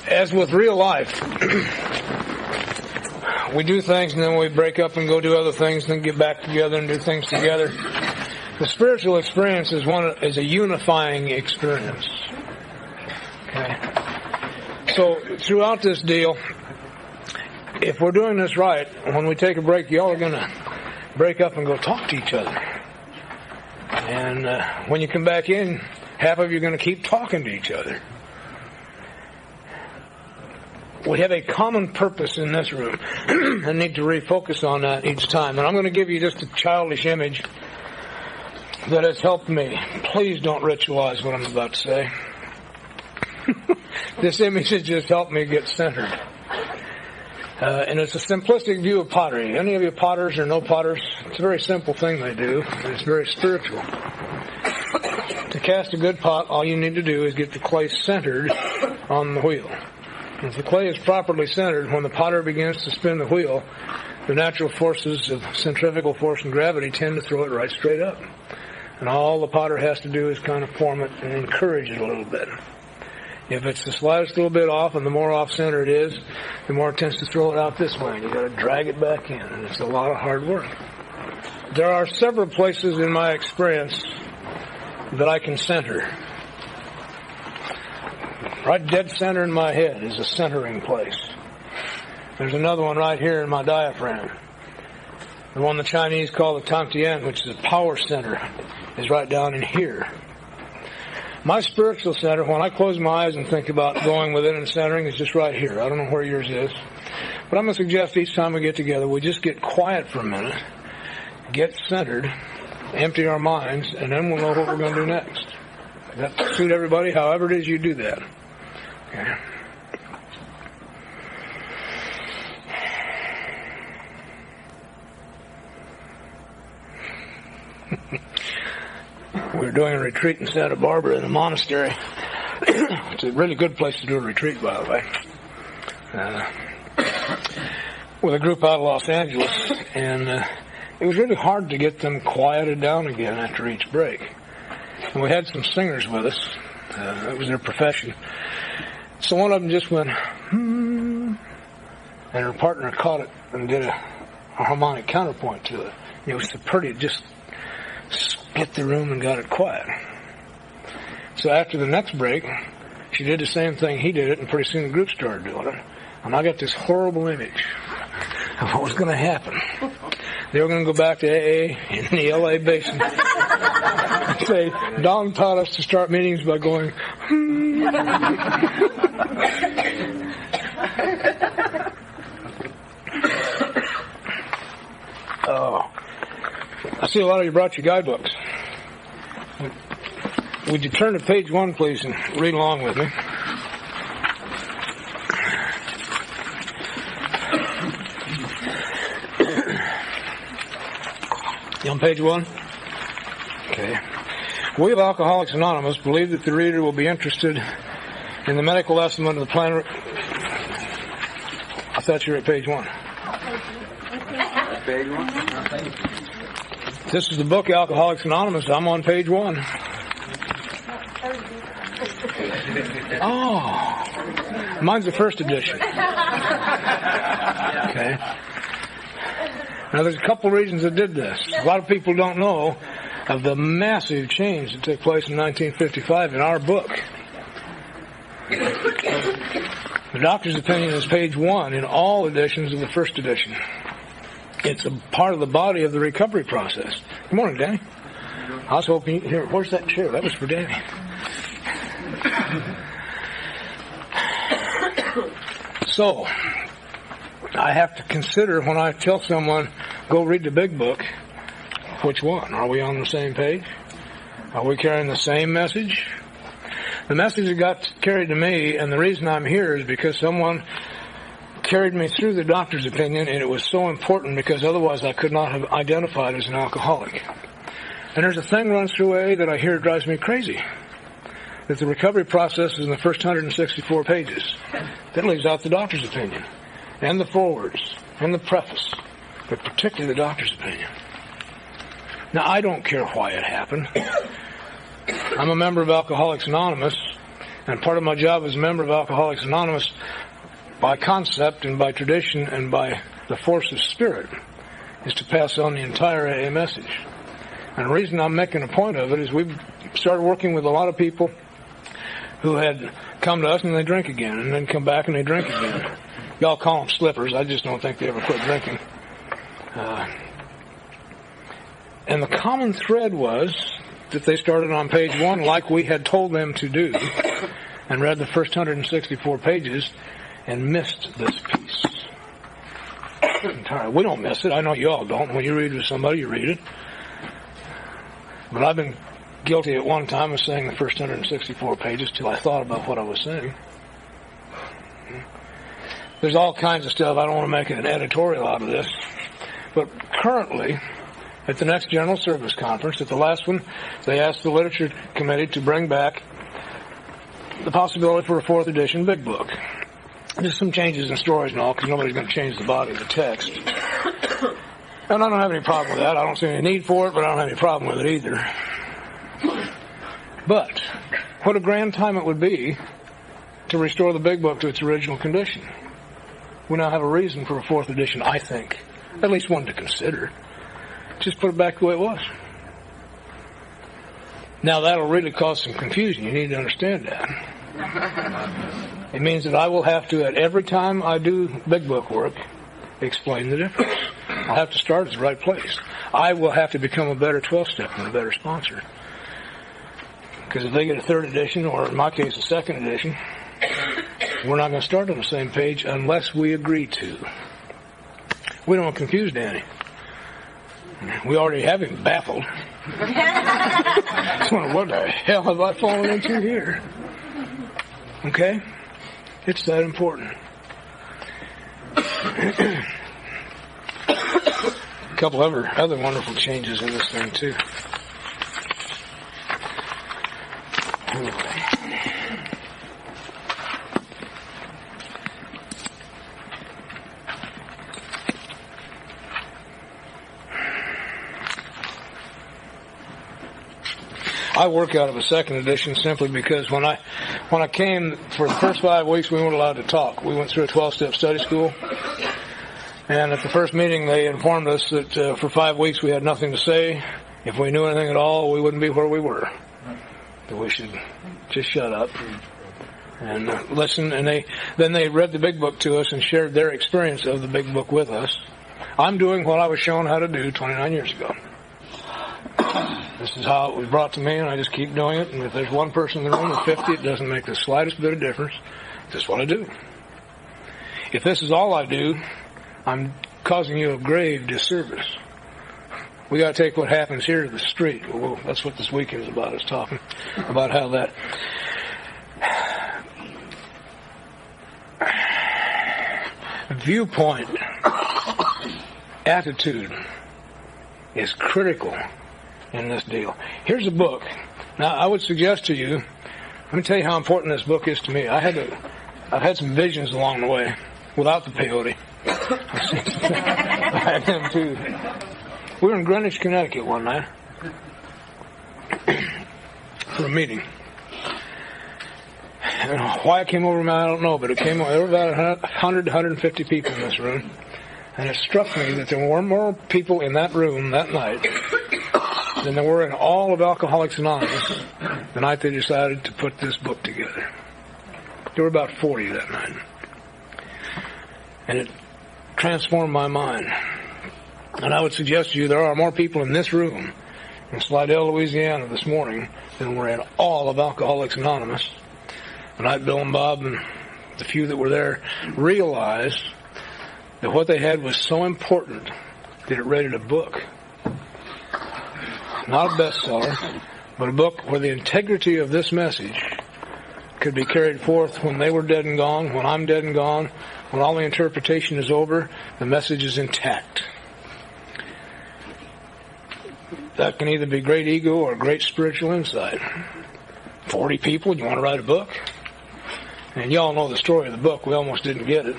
as with real life, we do things and then we break up and go do other things and then get back together and do things together. The spiritual experience is a unifying experience. Okay. So throughout this deal, if we're doing this right, when we take a break, y'all are going to break up and go talk to each other. And when you come back in, half of you are going to keep talking to each other. We have a common purpose in this room and need to refocus on that each time. And I'm going to give you just a childish image that has helped me. Please don't ritualize what I'm about to say. This image has just helped me get centered. And it's a simplistic view of pottery. Any of you potters or no potters? It's a very simple thing they do, and it's very spiritual. To cast a good pot, all you need to do is get the clay centered on the wheel. And if the clay is properly centered, when the potter begins to spin the wheel, the natural forces of centrifugal force and gravity tend to throw it right straight up. And all the potter has to do is kind of form it and encourage it a little bit. If it's the slightest little bit off, and the more off-center it is, the more it tends to throw it out this way, and you've got to drag it back in, and it's a lot of hard work. There are several places in my experience that I can center. Right dead center in my head is a centering place. There's another one right here in my diaphragm. The one the Chinese call the Tangtian, which is a power center, is right down in here. My spiritual center, when I close my eyes and think about going within and centering, is just right here. I don't know where yours is. But I'm going to suggest each time we get together, we just get quiet for a minute, get centered, empty our minds, and then we'll know what we're going to do next. That suit everybody, however it is you do that. Okay. We're doing a retreat in Santa Barbara in a monastery. It's a really good place to do a retreat, by the way. With a group out of Los Angeles. And it was really hard to get them quieted down again after each break. And we had some singers with us. That was their profession. So one of them just went, and her partner caught it and did a harmonic counterpoint to it. And it was so pretty, it just hit the room and got it quiet. So after the next break, she did the same thing he did it, and pretty soon the group started doing it. And I got this horrible image of what was going to happen. They were going to go back to AA in the LA basin and say, Don taught us to start meetings by going, Oh. I see a lot of you brought your guidebooks. Would you turn to page 1, please, and read along with me? You on page 1? Okay. We of Alcoholics Anonymous believe that the reader will be interested in the medical estimate of the plan. I thought you were at page 1. Page 1? This is the book Alcoholics Anonymous. I'm on page 1. Oh, mine's the first edition. Okay. Now, there's a couple reasons I did this. A lot of people don't know of the massive change that took place in 1955 in our book. The doctor's opinion is page 1 in all editions of the first edition. It's a part of the body of the recovery process. Good morning, Danny. I was hoping here. Where's that chair? That was for Danny. So, I have to consider when I tell someone, go read the big book, which one? Are we on the same page? Are we carrying the same message? The message that got carried to me, and the reason I'm here is because someone carried me through the doctor's opinion, and it was so important because otherwise I could not have identified as an alcoholic. And there's a thing runs through AA that I hear drives me crazy. That the recovery process is in the first 164 pages. That leaves out the doctor's opinion, and the forewords, and the preface, but particularly the doctor's opinion. Now, I don't care why it happened. I'm a member of Alcoholics Anonymous, And part of my job as a member of Alcoholics Anonymous, by concept and by tradition and by the force of spirit, is to pass on the entire AA message. And the reason I'm making a point of it is we've started working with a lot of people who had come to us and they drink again, and then come back and they drink again. Y'all call them slippers. I just don't think they ever quit drinking. And the common thread was that they started on page 1 like we had told them to do, and read the first 164 pages and missed this piece. We don't miss it. I know you all don't. When you read with somebody, you read it. But I've been guilty at one time of saying the first 164 pages till I thought about what I was saying. There's all kinds of stuff. I don't want to make an editorial out of this. But currently, at the next General Service Conference, at the last one, they asked the Literature Committee to bring back the possibility for a 4th edition Big Book. There's some changes in stories and all, because nobody's going to change the body of the text. And I don't have any problem with that. I don't see any need for it, but I don't have any problem with it either. But what a grand time it would be to restore the Big Book to its original condition. We now have a reason for a 4th edition, I think. At least one to consider. Just put it back the way it was. Now that'll really cause some confusion. You need to understand that. It means that I will have to, at every time I do Big Book work, explain the difference. I'll have to start at the right place. I will have to become a better 12-step and a better sponsor. Because if they get a 3rd edition, or in my case a 2nd edition, we're not going to start on the same page unless we agree to. We don't confuse Danny. We already have him baffled. What the hell have I fallen into here? Okay? It's that important. A couple other wonderful changes in this thing, too. I work out of a 2nd edition simply because when I came for the first 5 weeks, we weren't allowed to talk. We went through a 12-step study school, and at the first meeting, they informed us that for 5 weeks we had nothing to say. If we knew anything at all, we wouldn't be where we were. That we should just shut up and listen. And then they read the Big Book to us and shared their experience of the Big Book with us. I'm doing what I was shown how to do 29 years ago. This is how it was brought to me, and I just keep doing it. And if there's one person in the room or 50, it doesn't make the slightest bit of difference. This is what I do. If this is all I do, I'm causing you a grave disservice. We got to take what happens here to the street. Well, that's what this weekend is about, is talking about how that viewpoint, attitude is critical in this deal. Here's a book. Now, I would suggest to you, let me tell you how important this book is to me. I've had some visions along the way without the peyote. I had them too. We were in Greenwich, Connecticut one night for a meeting. And why it came over me, I don't know, but it came over. There were about 100, 150 people in this room. And it struck me that there were more people in that room that night than there were in all of Alcoholics Anonymous the night they decided to put this book together. There were about 40 that night. And it transformed my mind. And I would suggest to you there are more people in this room in Slidell, Louisiana this morning than were in all of Alcoholics Anonymous. And I, Bill and Bob, and the few that were there realized that what they had was so important that it rated a book. Not a bestseller, but a book where the integrity of this message could be carried forth when they were dead and gone, when I'm dead and gone, when all the interpretation is over, the message is intact. That can either be great ego or great spiritual insight. 40 people, you want to write a book? And y'all know the story of the book. We almost didn't get it.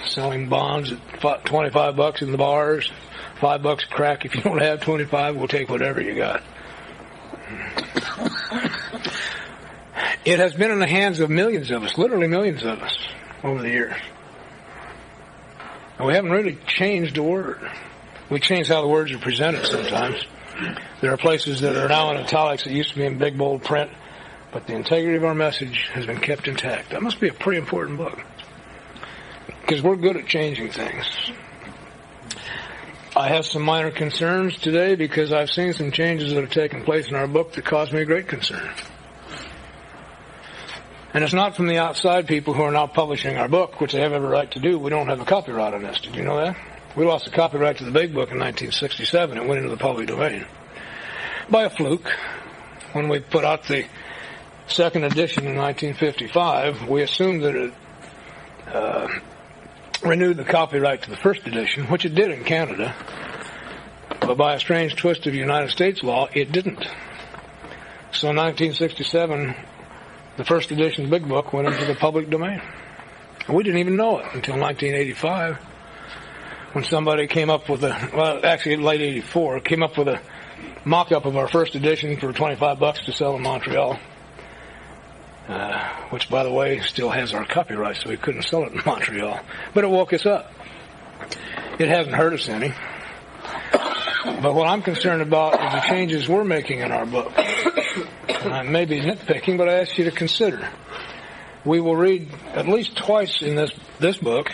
Selling bonds at $25 in the bars, $5 crack. If you don't have 25, we'll take whatever you got. It has been in the hands of millions of us, literally millions of us, over the years. And we haven't really changed a word. We changed how the words are presented sometimes. There are places that are now in italics that used to be in big, bold print, but the integrity of our message has been kept intact. That must be a pretty important book, because we're good at changing things. I have some minor concerns today because I've seen some changes that have taken place in our book that cause me great concern. And it's not from the outside people who are now publishing our book, which they have every right to do. We don't have a copyright on this. Did you know that? We lost the copyright to the big book in 1967. It went into the public domain by a fluke. When we put out the second edition in 1955, we assumed that it renewed the copyright to the first edition, which it did in Canada. But by a strange twist of United States law, it didn't. So in 1967, the first edition Big Book went into the public domain. And we didn't even know it until 1985, when somebody came up with actually late 84, came up with a mock-up of our first edition for $25 to sell in Montreal, which, by the way, still has our copyright, so we couldn't sell it in Montreal. But it woke us up. It hasn't hurt us any. But what I'm concerned about is the changes we're making in our book. And I may be nitpicking, but I ask you to consider. We will read at least twice in this book.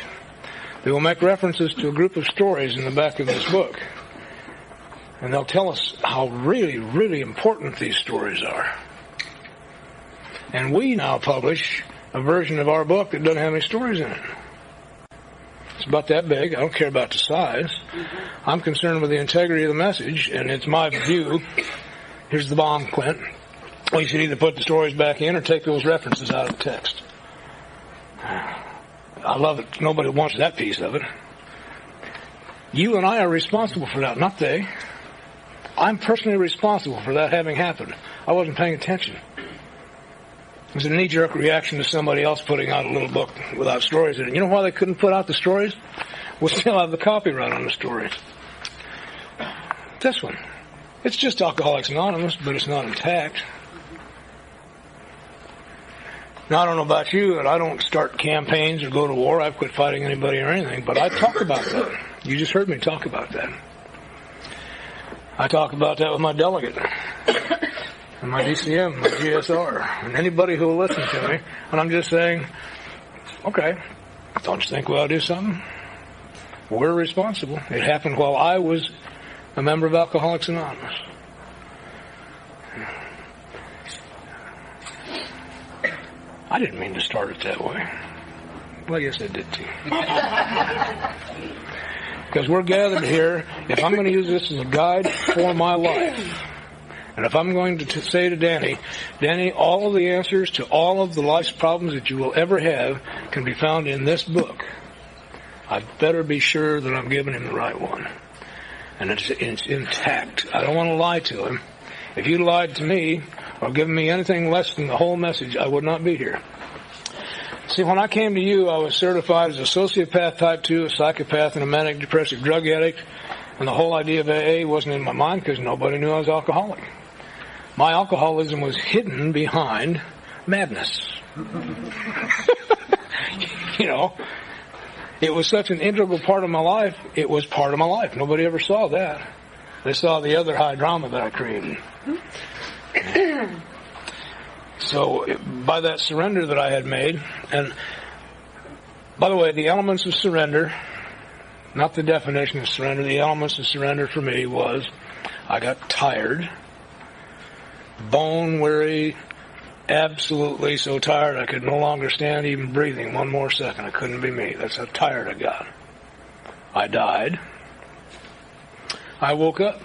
They will make references to a group of stories in the back of this book. And they'll tell us how really, really important these stories are. And we now publish a version of our book that doesn't have any stories in it. It's about that big. I don't care about the size. I'm concerned with the integrity of the message, and it's my view. Here's the bomb, Clint. We should either put the stories back in or take those references out of the text. I love it. Nobody wants that piece of it. You and I are responsible for that, not they. I'm personally responsible for that having happened. I wasn't paying attention. It was a knee-jerk reaction to somebody else putting out a little book without stories in it. You know why they couldn't put out the stories? We still have the copyright on the stories. This one. It's just Alcoholics Anonymous, but it's not intact. Now, I don't know about you, and I don't start campaigns or go to war. I've quit fighting anybody or anything, but I talk about that. You just heard me talk about that. I talk about that with my delegate, and my DCM, my GSR, and anybody who will listen to me. And I'm just saying, okay, don't you think we ought to do something? We're responsible. It happened while I was a member of Alcoholics Anonymous. I didn't mean to start it that way. Well, I guess I did too. Because we're gathered here, if I'm going to use this as a guide for my life, and if I'm going to say to Danny, all of the answers to all of the life's problems that you will ever have can be found in this book, I better be sure that I'm giving him the right one. And it's intact. I don't want to lie to him. If you lied to me or given me anything less than the whole message, I would not be here. See, when I came to you, I was certified as a sociopath type 2, a psychopath, and a manic depressive drug addict. And the whole idea of AA wasn't in my mind because nobody knew I was alcoholic. My alcoholism was hidden behind madness. You know, it was such an integral part of my life, it was part of my life. Nobody ever saw that. They saw the other high drama that I created. So, by that surrender that I had made, and by the way, the elements of surrender, not the definition of surrender, the elements of surrender for me was, I got tired, bone weary, absolutely so tired I could no longer stand even breathing one more second. It couldn't be me. That's how tired I got. I died. I woke up.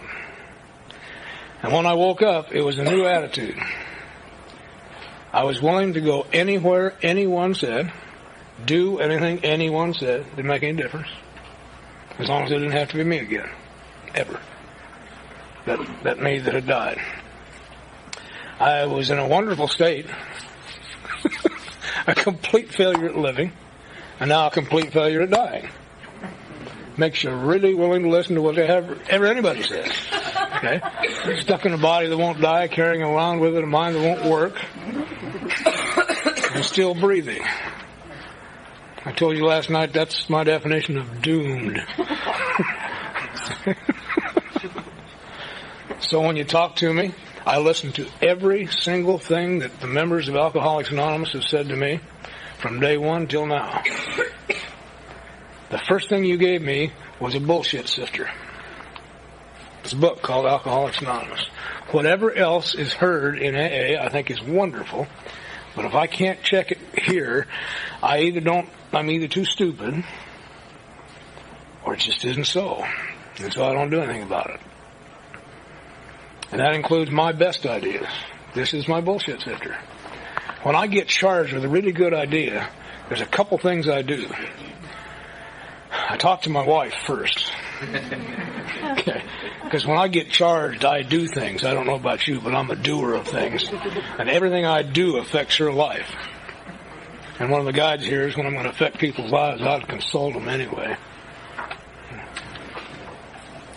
And when I woke up, it was a new attitude. I was willing to go anywhere anyone said, do anything anyone said. Didn't make any difference. As long as it didn't have to be me again. Ever. That me that had died. I was in a wonderful state. A complete failure at living. And now a complete failure at dying. Makes you really willing to listen to whatever anybody says. Okay? Stuck in a body that won't die, carrying around with it a mind that won't work. and still breathing. I told you last night that's my definition of doomed. So when you talk to me, I listen to every single thing that the members of Alcoholics Anonymous have said to me from day one till now. The first thing you gave me was a bullshit sifter. It's a book called Alcoholics Anonymous. Whatever else is heard in AA, I think is wonderful. But if I can't check it here, I'm either too stupid, or it just isn't so. And so I don't do anything about it. And that includes my best ideas. This is my bullshit sifter. When I get charged with a really good idea, there's a couple things I do. I talk to my wife first. Okay. Because when I get charged, I do things. I don't know about you, but I'm a doer of things. And everything I do affects her life. And one of the guides here is when I'm going to affect people's lives, I'll consult them anyway.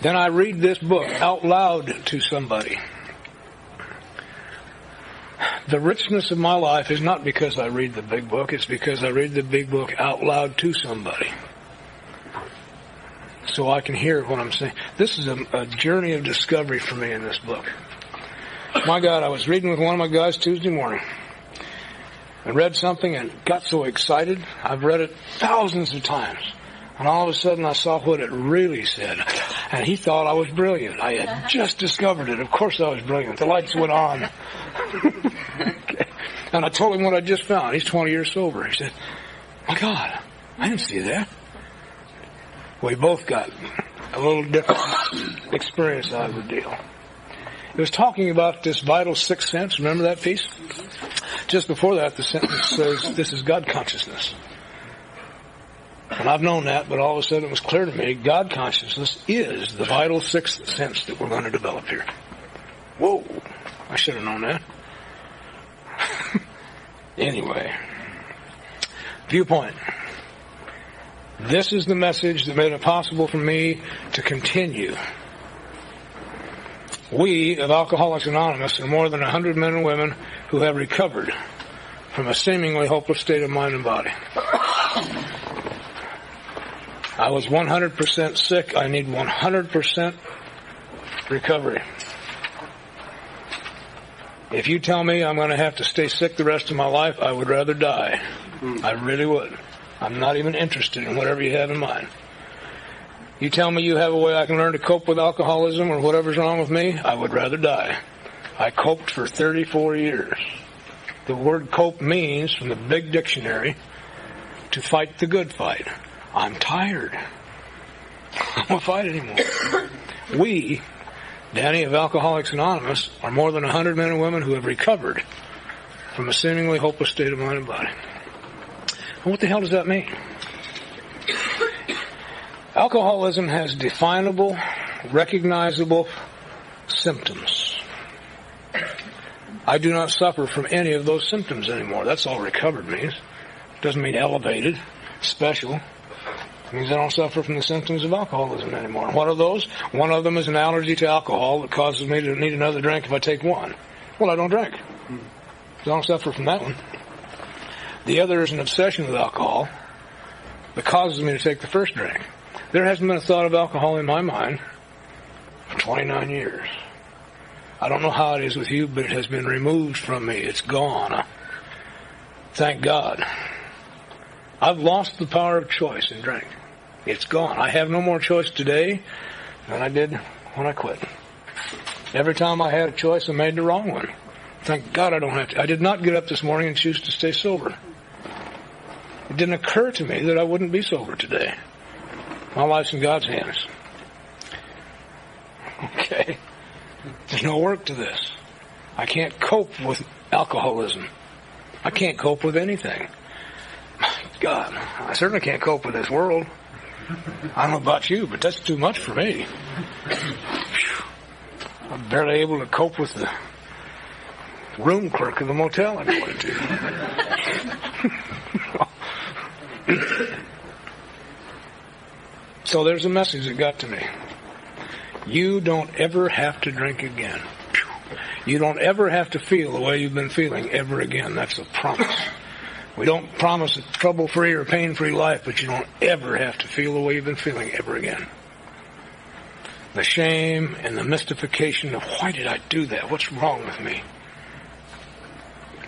Then I read this book out loud to somebody. The richness of my life is not because I read the big book, it's because I read the big book out loud to somebody. So I can hear what I'm saying. This is a journey of discovery for me in this book. My God, I was reading with one of my guys Tuesday morning. I read something and got so excited. I've read it thousands of times. And all of a sudden I saw what it really said. And he thought I was brilliant. I had just discovered it. Of course I was brilliant. The lights went on. Okay. And I told him what I just found. He's 20 years sober. He said, my God, I didn't see that. We both got a little different experience out of the deal. It was talking about this vital sixth sense. Remember that piece? Just before that, the sentence says, this is God consciousness. And I've known that, but all of a sudden it was clear to me, God consciousness is the vital sixth sense that we're going to develop here. Whoa, I should have known that. Anyway, viewpoint. This is the message that made it possible for me to continue. We of Alcoholics Anonymous are more than 100 men and women who have recovered from a seemingly hopeless state of mind and body. I was 100% sick. I need 100% recovery. If you tell me I'm going to have to stay sick the rest of my life, I would rather die. I really would. I'm not even interested in whatever you have in mind. You tell me you have a way I can learn to cope with alcoholism or whatever's wrong with me, I would rather die. I coped for 34 years. The word cope means, from the big dictionary, to fight the good fight. I'm tired. I don't want to fight anymore. We, Danny of Alcoholics Anonymous, are more than 100 men and women who have recovered from a seemingly hopeless state of mind and body. And what the hell does that mean? Alcoholism has definable, recognizable symptoms. I do not suffer from any of those symptoms anymore. That's all recovered means. It doesn't mean elevated, special. It means I don't suffer from the symptoms of alcoholism anymore. What are those? One of them is an allergy to alcohol that causes me to need another drink if I take one. Well, I don't drink. I don't suffer from that one. The other is an obsession with alcohol that causes me to take the first drink. There hasn't been a thought of alcohol in my mind for 29 years. I don't know how it is with you, but it has been removed from me. It's gone. Thank God. I've lost the power of choice in drink. It's gone. I have no more choice today than I did when I quit. Every time I had a choice, I made the wrong one. Thank God I don't have to. I did not get up this morning and choose to stay sober. It didn't occur to me that I wouldn't be sober today. My life's in God's hands. Okay. There's no work to this. I can't cope with alcoholism. I can't cope with anything. My God, I certainly can't cope with this world. I don't know about you, but that's too much for me. I'm barely able to cope with the room clerk of the motel I go into. So there's a message that got to me. You don't ever have to drink again. You don't ever have to feel the way you've been feeling ever again. That's a promise. We don't promise a trouble-free or pain-free life, but you don't ever have to feel the way you've been feeling ever again. The shame and the mystification of, why did I do that? What's wrong with me?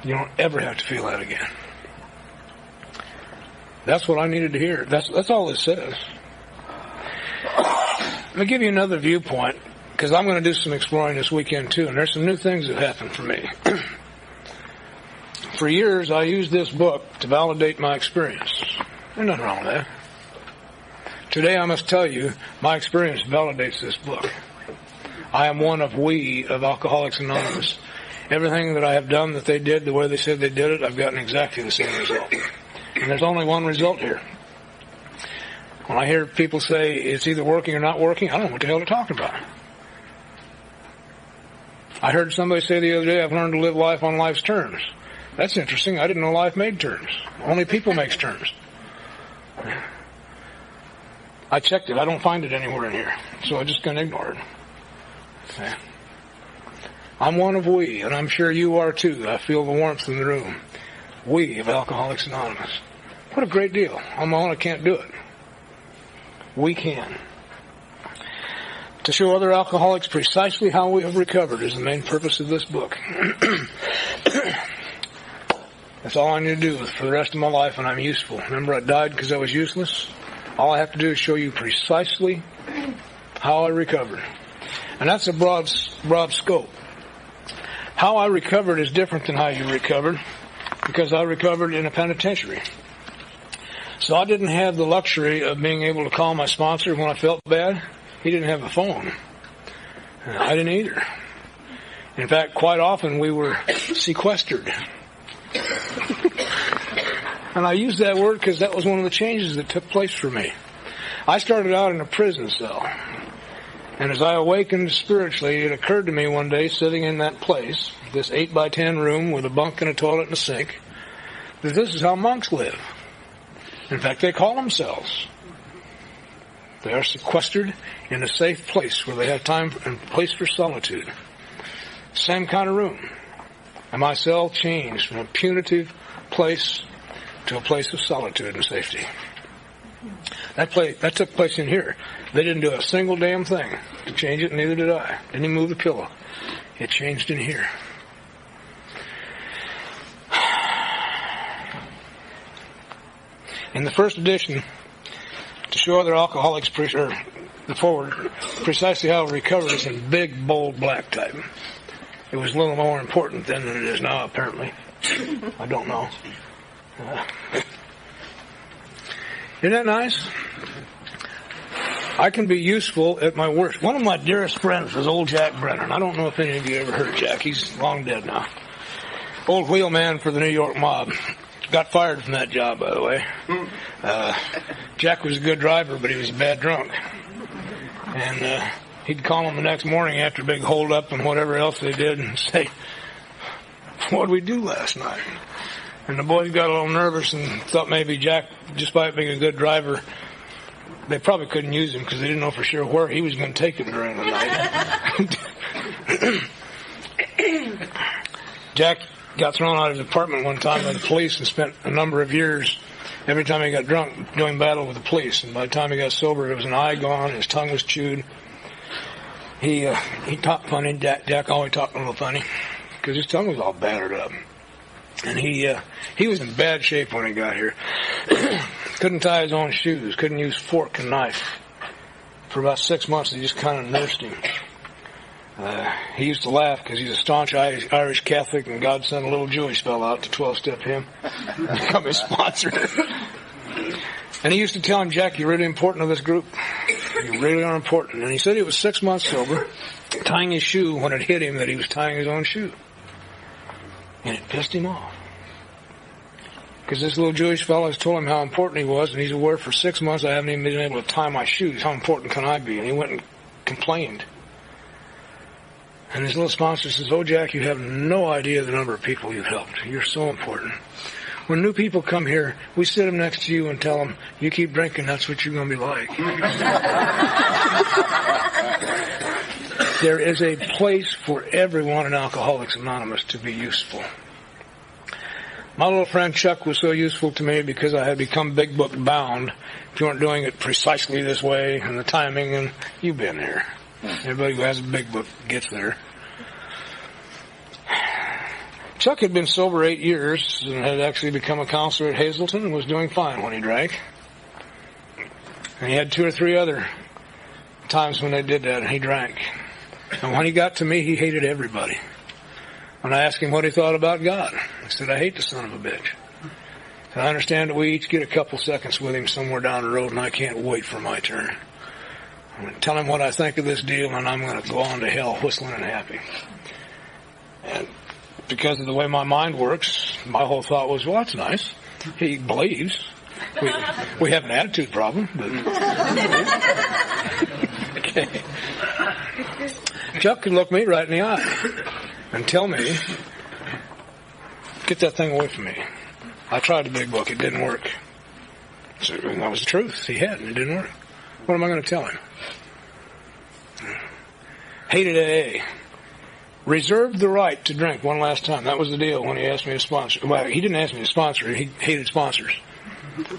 You don't ever have to feel that again. That's what I needed to hear. That's all it says. Let me give you another viewpoint, because I'm going to do some exploring this weekend too, and there's some new things that happened for me. For years, I used this book to validate my experience. There's nothing wrong with that. Today, I must tell you, my experience validates this book. I am one of Alcoholics Anonymous. Everything that I have done that they did, the way they said they did it, I've gotten exactly the same result. And there's only one result here. When I hear people say it's either working or not working, I don't know what the hell they're talking about. I heard somebody say the other day, I've learned to live life on life's terms. That's interesting. I didn't know life made terms. Only people makes terms. I checked it. I don't find it anywhere in here. So I'm just going to ignore it. Okay. I'm one of we, and I'm sure you are too. I feel the warmth in the room. We of Alcoholics Anonymous. What a great deal. On my own, I can't do it. We can. To show other alcoholics precisely how we have recovered is the main purpose of this book. That's all I need to do for the rest of my life, and I'm useful. Remember, I died because I was useless? All I have to do is show you precisely how I recovered. And that's a broad scope. How I recovered is different than how you recovered, because I recovered in a penitentiary. So I didn't have the luxury of being able to call my sponsor when I felt bad. He didn't have a phone. I didn't either. In fact, quite often we were sequestered. And I use that word because that was one of the changes that took place for me. I started out in a prison cell. And as I awakened spiritually, it occurred to me one day, sitting in that place, this 8x10 room with a bunk and a toilet and a sink, that this is how monks live. In fact, they call themselves. They are sequestered in a safe place where they have time and place for solitude. Same kind of room. And my cell changed from a punitive place to a place of solitude and safety. That took place in here. They didn't do a single damn thing to change it, neither did I. Didn't even move the pillow. It changed in here. In the first edition, to show other alcoholics, the forward, precisely how it recovered is in big, bold, black type. It was a little more important then than it is now, apparently. I don't know. Isn't that nice? I can be useful at my worst. One of my dearest friends was old Jack Brennan. I don't know if any of you ever heard Jack. He's long dead now. Old wheelman for the New York mob. Got fired from that job, by the way. Jack was a good driver, but he was a bad drunk. And he'd call him the next morning after a big hold-up and whatever else they did and say, "What did we do last night?" And the boys got a little nervous and thought maybe Jack, despite being a good driver, they probably couldn't use him because they didn't know for sure where he was going to take them during the night. Jack got thrown out of his apartment one time by the police and spent a number of years, every time he got drunk, doing battle with the police. And by the time he got sober, it was an eye gone, his tongue was chewed. He talked funny. Jack always talked a little funny because his tongue was all battered up. And he was in bad shape when he got here. Couldn't tie his own shoes. Couldn't use fork and knife. For about 6 months, they just kind of nursed him. He used to laugh because he's a staunch Irish Catholic, and God sent a little Jewish fellow out to 12-step him to become his sponsor. And he used to tell him, "Jack, you're really important to this group. You really are important." And he said he was 6 months sober, tying his shoe when it hit him that he was tying his own shoe. And it pissed him off. Because this little Jewish fellow has told him how important he was, and he's aware for 6 months I haven't even been able to tie my shoes. How important can I be? And he went and complained. And his little sponsor says, "Oh, Jack, you have no idea the number of people you've helped. You're so important. When new people come here, we sit them next to you and tell them, you keep drinking, that's what you're going to be like." There is a place for everyone in Alcoholics Anonymous to be useful. My little friend Chuck was so useful to me because I had become big book bound. If you weren't doing it precisely this way and the timing, and you've been there. Everybody who has a big book gets there. Chuck had been sober 8 years and had actually become a counselor at Hazleton and was doing fine when he drank. And he had 2 or 3 other times when they did that and he drank. And when he got to me, he hated everybody. When I asked him what he thought about God, he said, I hate the son of a bitch. And I understand that we each get a couple seconds with him somewhere down the road and I can't wait for my turn. I'm going to tell him what I think of this deal and I'm going to go on to hell whistling and happy. And because of the way my mind works, my whole thought was, well, that's nice. He believes. We have an attitude problem. But okay. Chuck could look me right in the eye and tell me, get that thing away from me. I tried the big book. It didn't work. So that was the truth. He had, and it didn't work. What am I going to tell him? Hated AA. Reserved the right to drink one last time. That was the deal when he asked me to sponsor. Well, he didn't ask me to sponsor. He hated sponsors.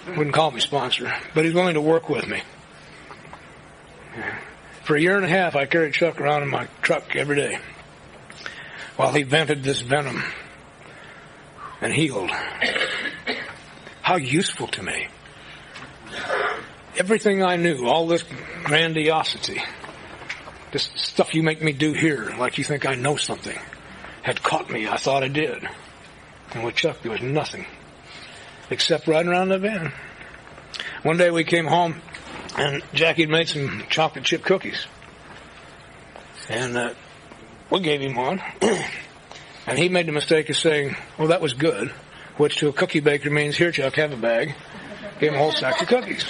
Wouldn't call me sponsor. But he's willing to work with me. For 1.5 years, I carried Chuck around in my truck every day while he vented this venom and healed. How useful to me. Everything I knew, all this grandiosity, this stuff you make me do here, like you think I know something, had caught me. I thought I did. And with Chuck, there was nothing except riding around the van. One day we came home, and Jackie had made some chocolate chip cookies. And we gave him one. And he made the mistake of saying, well, that was good, which to a cookie baker means, here, Chuck, have a bag. Gave him a whole stack of cookies.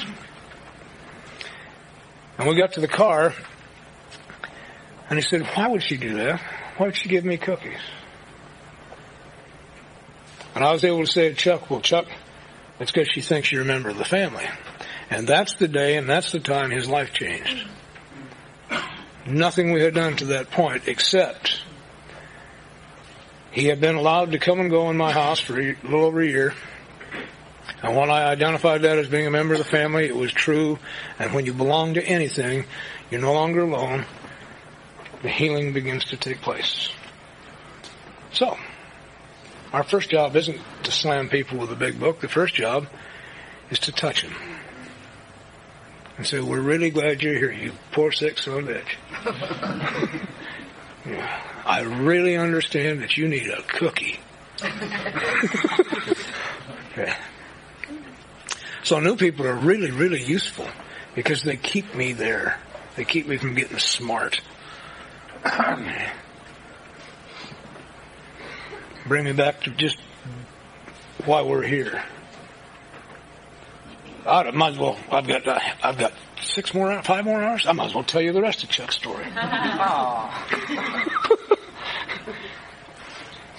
And we got to the car, and he said, why would she do that? Why would she give me cookies? And I was able to say to Chuck, well, Chuck, it's because she thinks you're a member of the family. And that's the day and that's the time his life changed. Nothing we had done to that point except he had been allowed to come and go in my house for a little over a year. And when I identified that as being a member of the family, it was true. And when you belong to anything, you're no longer alone. The healing begins to take place. So, our first job isn't to slam people with a big book. The first job is to touch them. And say, we're really glad you're here, you poor sick son of a bitch. Yeah, I really understand that you need a cookie. Okay. So new people are really, really useful because they keep me there. They keep me from getting smart. Bring me back to just why we're here. I might as well. I've got 5 more hours. I might as well tell you the rest of Chuck's story.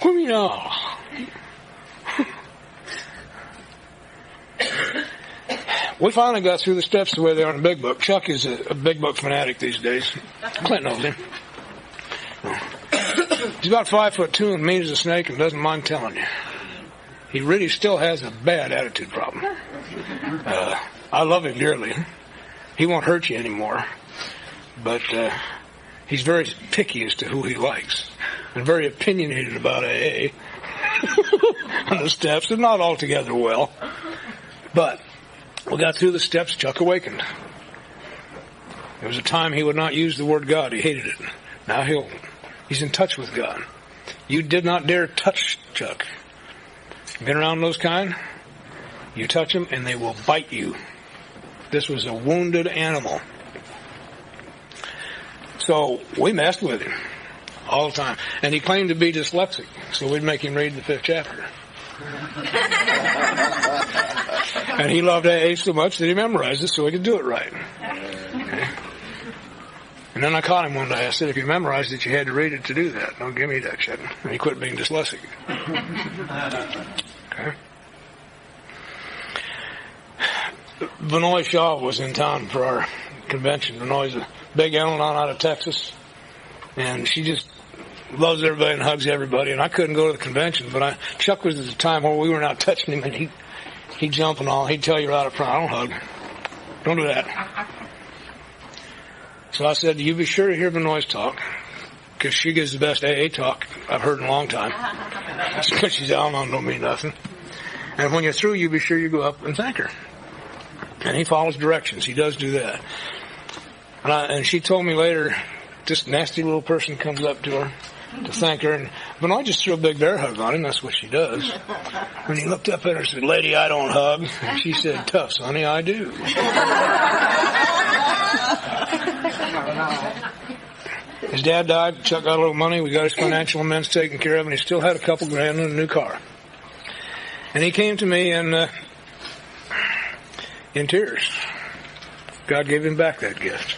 What do you know? We finally got through the steps the way they are in the big book. Chuck is a big book fanatic these days. Clint knows him. He's about 5'2" and mean as a snake and doesn't mind telling you. He really still has a bad attitude problem. I love him dearly. He won't hurt you anymore. But he's very picky as to who he likes. And very opinionated about AA. On the steps. And not altogether well. But we got through the steps. Chuck awakened. There was a time he would not use the word God. He hated it. Now he's in touch with God. You did not dare touch Chuck. Been around those kind? You touch them and they will bite you. This was a wounded animal. So we messed with him all the time. And he claimed to be dyslexic, so we'd make him read the 5th chapter. And he loved AA so much that he memorized it so he could do it right. Okay. And then I caught him one day. I said, if you memorized it, you had to read it to do that. Don't give me that shit. And he quit being dyslexic. Okay. Vinoy Shaw was in town for our convention. Vinoy's a big Al-Anon out of Texas. And she just loves everybody and hugs everybody, and I couldn't go to the convention, but Chuck was at the time where we were not touching him, and he'd jump and all. He'd tell you right up front, I don't hug. Don't do that. So I said, you be sure to hear Benoit's talk, because she gives the best AA talk I've heard in a long time. That's because she's Al-Anon, don't mean nothing. And when you're through, you be sure you go up and thank her. And he follows directions. He does do that. And she told me later, this nasty little person comes up to her to thank her, and Benoit just threw a big bear hug on him. That's what she does. And he looked up at her and said, lady, I don't hug. And she said, tough, sonny, I do. His dad died. Chuck got a little money. We got his financial amends taken care of, and he still had a couple grand and a new car. And he came to me in tears. God gave him back that gift.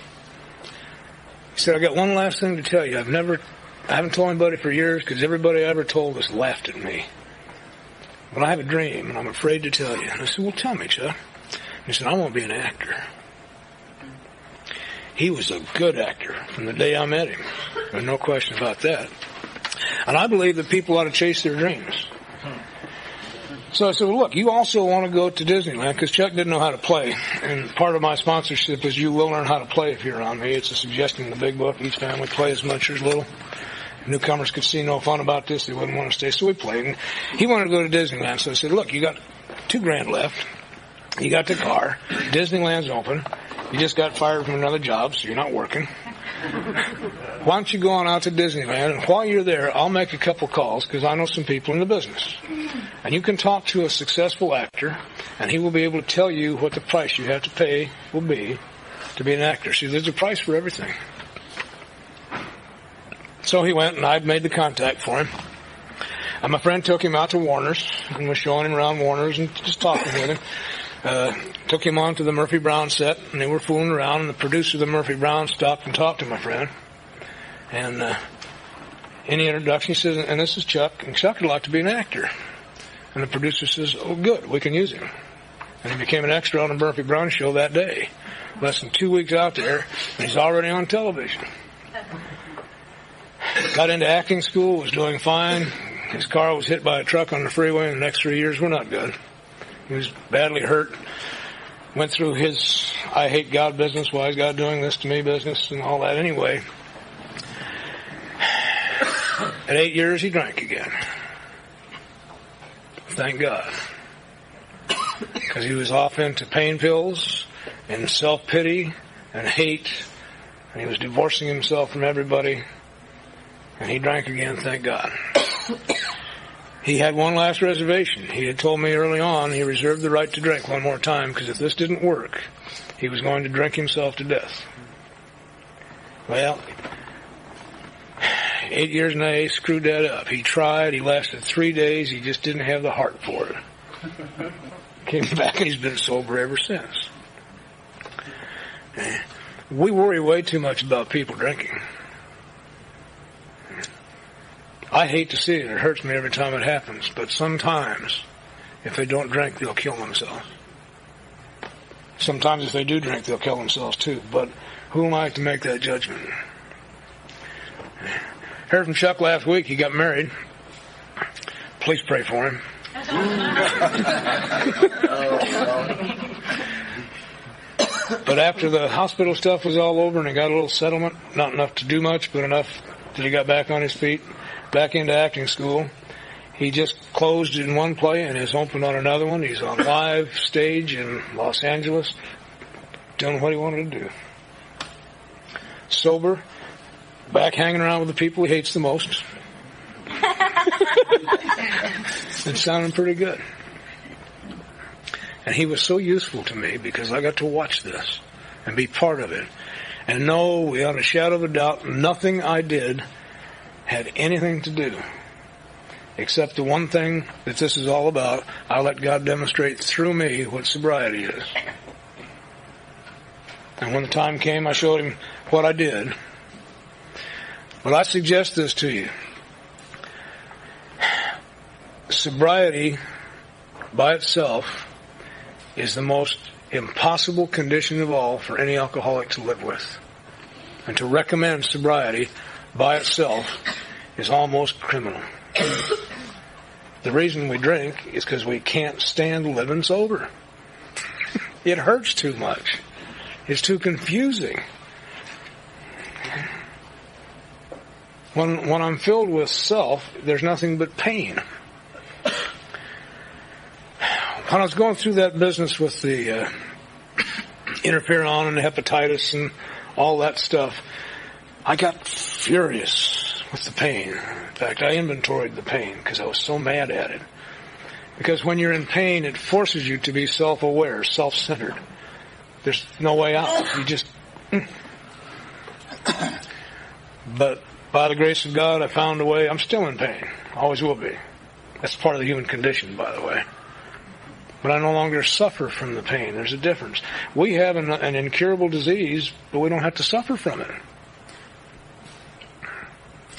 He said, I got one last thing to tell you. I haven't told anybody for years because everybody I ever told us laughed at me. But I have a dream, and I'm afraid to tell you. And I said, well, tell me, Chuck. He said, I want to be an actor. He was a good actor from the day I met him. There's no question about that. And I believe that people ought to chase their dreams. So I said, well, look, you also want to go to Disneyland, because Chuck didn't know how to play. And part of my sponsorship is you will learn how to play if you're on me. It's a suggestion in the big book. Each family play as much or as little. Newcomers could see no fun about this. They wouldn't want to stay. So we played. And he wanted to go to Disneyland. So I said, look, you got $2,000 left. You got the car. Disneyland's open. You just got fired from another job, so you're not working. Why don't you go on out to Disneyland, and while you're there, I'll make a couple calls, because I know some people in the business. And you can talk to a successful actor, and he will be able to tell you what the price you have to pay will be to be an actor. See, there's a price for everything. So he went, and I made the contact for him. And my friend took him out to Warner's, and was showing him around Warner's and just talking with him. Took him on to the Murphy Brown set, and they were fooling around, and the producer of the Murphy Brown stopped and talked to my friend. And in the introduction, he says, and this is Chuck, and Chuck would like to be an actor. And the producer says, oh, good, we can use him. And he became an extra on the Murphy Brown show that day. Less than 2 weeks out there, and he's already on television. Got into acting school, was doing fine. His car was hit by a truck on the freeway, and the next 3 years were not good. He was badly hurt. Went through his I hate God business, why is God doing this to me business, and all that anyway. At 8 years, he drank again. Thank God. Because he was off into pain pills and self-pity and hate, and he was divorcing himself from everybody, and he drank again, thank God. He had one last reservation. He had told me early on he reserved the right to drink one more time, because if this didn't work, he was going to drink himself to death. Well, 8 years in AA screwed that up. He tried. He lasted 3 days. He just didn't have the heart for it. Came back, and he's been sober ever since. We worry way too much about people drinking. I hate to see it. It hurts me every time it happens. But sometimes, if they don't drink, they'll kill themselves. Sometimes if they do drink, they'll kill themselves too. But who am I to make that judgment? Heard from Chuck last week. He got married. Please pray for him. But after the hospital stuff was all over and he got a little settlement, not enough to do much, but enough that he got back on his feet, back into acting school. He just closed in one play and is open on another one. He's on live stage in Los Angeles, doing what he wanted to do. Sober, back hanging around with the people he hates the most. It's sounding pretty good. And he was so useful to me because I got to watch this and be part of it. And know, without a shadow of a doubt, nothing I did had anything to do except the one thing that this is all about. I let God demonstrate through me what sobriety is. And when the time came, I showed him what I did. But I suggest this to you. Sobriety by itself is the most impossible condition of all for any alcoholic to live with. And to recommend sobriety by itself is almost criminal. The reason we drink is because we can't stand living sober. It hurts too much. It's too confusing. When I'm filled with self, there's nothing but pain. When I was going through that business with the interferon and the hepatitis and all that stuff, I got furious with the pain. In fact, I inventoried the pain because I was so mad at it. Because when you're in pain, it forces you to be self-aware, self-centered. There's no way out. You just... But by the grace of God, I found a way. I'm still in pain. Always will be. That's part of the human condition, by the way. But I no longer suffer from the pain. There's a difference. We have an incurable disease, but we don't have to suffer from it.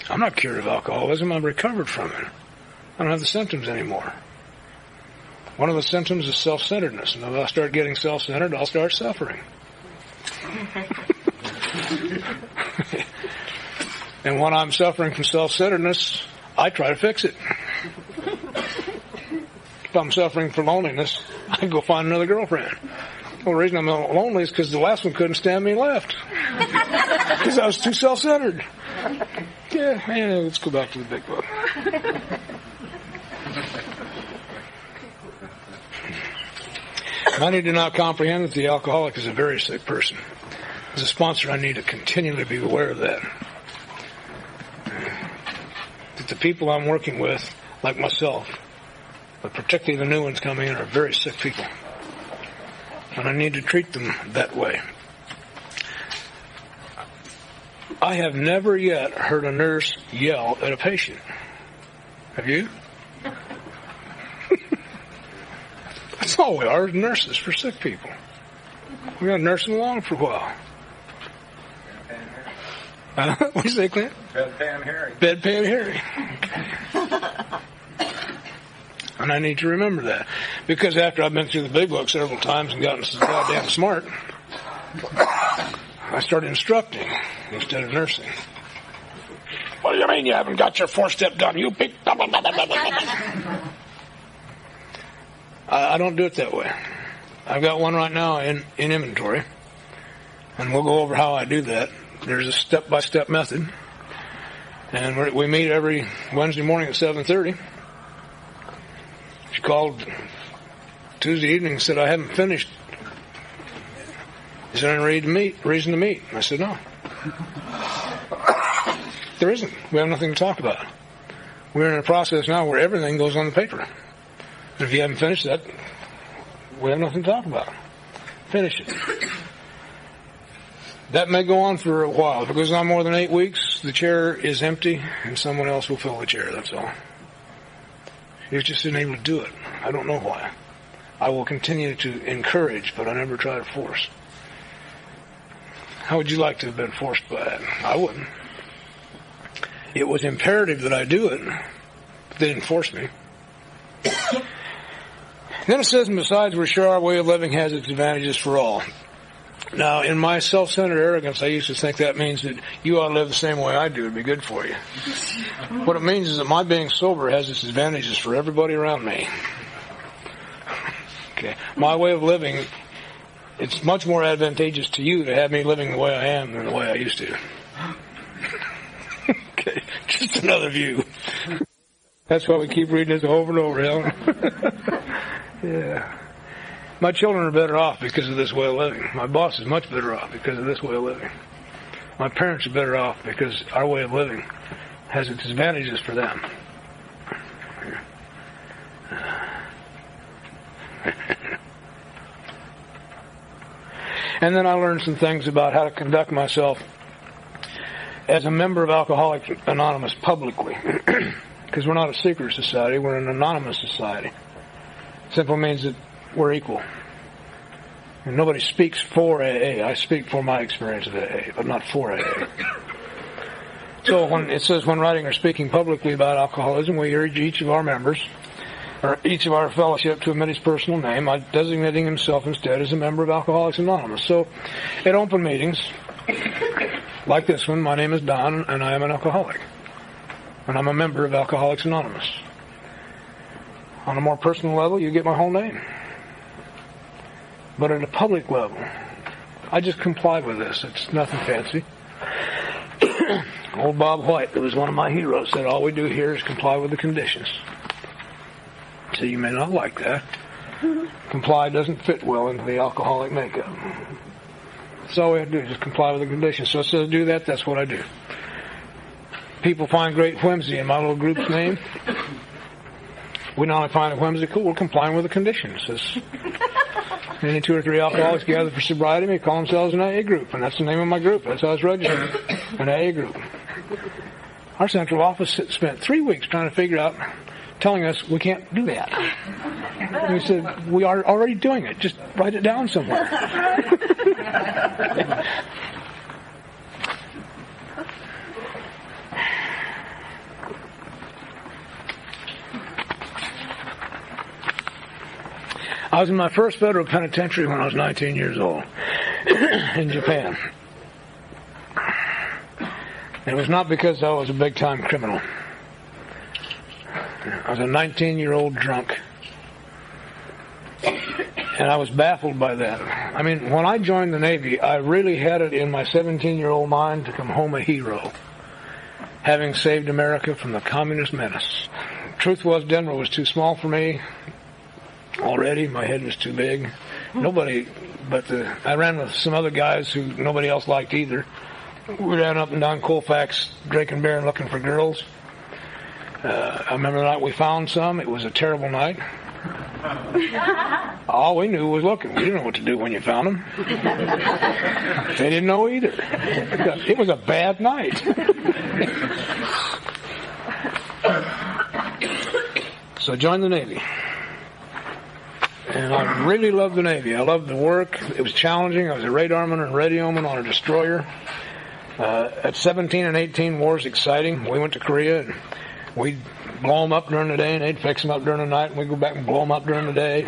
I'm not cured of alcoholism. I'm recovered from it. I don't have the symptoms anymore. One of the symptoms is self-centeredness. And if I start getting self-centered, I'll start suffering. And when I'm suffering from self-centeredness, I try to fix it. If I'm suffering from loneliness, I can go find another girlfriend. Well, the reason I'm lonely is because the last one couldn't stand me and left. Because I was too self-centered. Yeah, let's go back to the big book. Many do not comprehend that the alcoholic is a very sick person. As a sponsor, I need to continually be aware of that. That the people I'm working with, like myself, but particularly the new ones coming in, are very sick people. And I need to treat them that way. I have never yet heard a nurse yell at a patient. Have you? That's all we are, nurses for sick people. We've been nursing along for a while. What do you say, Clint? Bedpan Harry. Bedpan Harry. Okay. And I need to remember that. Because after I've been through the big book several times and gotten so goddamn smart, I started instructing instead of nursing. What do you mean you haven't got your 4-step done? You big... I don't do it that way. I've got one right now in inventory. And we'll go over how I do that. There's a step-by-step method. And we meet every Wednesday morning at 7:30. She called Tuesday evening and said, I haven't finished. Is there any reason to meet? I said, no. There isn't. We have nothing to talk about. We're in a process now where everything goes on the paper. And if you haven't finished that, we have nothing to talk about. Finish it. That may go on for a while. If it goes on more than 8 weeks, the chair is empty and someone else will fill the chair, that's all. You've just been able to do it. I don't know why. I will continue to encourage, but I never try to force. How would you like to have been forced by that? I wouldn't. It was imperative that I do it, but they didn't force me. Then it says, and besides, we're sure our way of living has its advantages for all. Now, in my self-centered arrogance, I used to think that means that you ought to live the same way I do. It'd be good for you. What it means is that my being sober has its advantages for everybody around me. Okay. My way of living, it's much more advantageous to you to have me living the way I am than the way I used to. Okay. Just another view. That's why we keep reading this over and over, Helen. Yeah. My children are better off because of this way of living. My boss is much better off because of this way of living. My parents are better off because our way of living has its advantages for them. And then I learned some things about how to conduct myself as a member of Alcoholics Anonymous publicly. Because we're not a secret society, we're an anonymous society. Simple means that we're equal. And nobody speaks for AA. I speak for my experience of AA, but not for AA. So when it says when writing or speaking publicly about alcoholism, we urge each of our members, or each of our fellowship, to omit his personal name, designating himself instead as a member of Alcoholics Anonymous. So at open meetings, like this one, my name is Don, and I am an alcoholic. and I'm a member of Alcoholics Anonymous. On a more personal level, you get my whole name. But at a public level, I just comply with this. It's nothing fancy. Old Bob White, who was one of my heroes, said all we do here is comply with the conditions. So you may not like that. Comply doesn't fit well into the alcoholic makeup. So all we have to do is just comply with the conditions. So instead of do that, that's what I do. People find great whimsy in my little group's name. We not only find it whimsical, we're complying with the conditions. Any 2 or 3 alcoholics gather for sobriety may call themselves an AA group, and that's the name of my group. That's how it's registered, an AA group. Our central office spent 3 weeks trying to figure out, telling us we can't do that. And we said, we are already doing it. Just write it down somewhere. I was in my first federal penitentiary when I was 19 years old in Japan. And it was not because I was a big-time criminal. I was a 19-year-old drunk. And I was baffled by that. I mean, when I joined the Navy, I really had it in my 17-year-old mind to come home a hero, having saved America from the communist menace. Truth was, Denver was too small for me. Already, my head was too big. Nobody, I ran with some other guys who nobody else liked either. We ran up and down Colfax, drinking beer and looking for girls. I remember the night we found some. It was a terrible night. All we knew was looking. We didn't know what to do when you found them. They didn't know either. It was a bad night. So I joined the Navy. And I really loved the Navy. I loved the work. It was challenging. I was a radarman and radioman on a destroyer. At 17 and 18, war was exciting. We went to Korea, and we'd blow them up during the day, and they'd fix them up during the night, and we'd go back and blow them up during the day.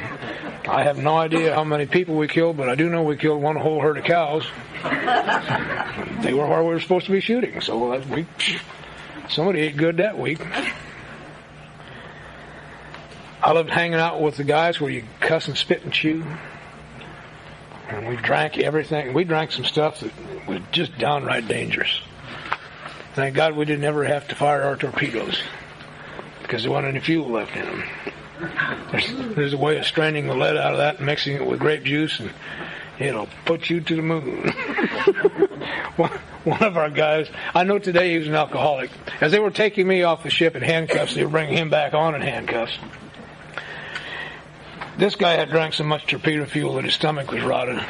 I have no idea how many people we killed, but I do know we killed one whole herd of cows. They were where we were supposed to be shooting, so somebody ate good that week. I loved hanging out with the guys where you cuss and spit and chew. And we drank everything. We drank some stuff that was just downright dangerous. Thank God we didn't ever have to fire our torpedoes because there wasn't any fuel left in them. There's a way of straining the lead out of that and mixing it with grape juice, and it'll put you to the moon. One of our guys, I know today he was an alcoholic. As they were taking me off the ship in handcuffs, they were bringing him back on in handcuffs. This guy had drank so much torpedo fuel that his stomach was rotted.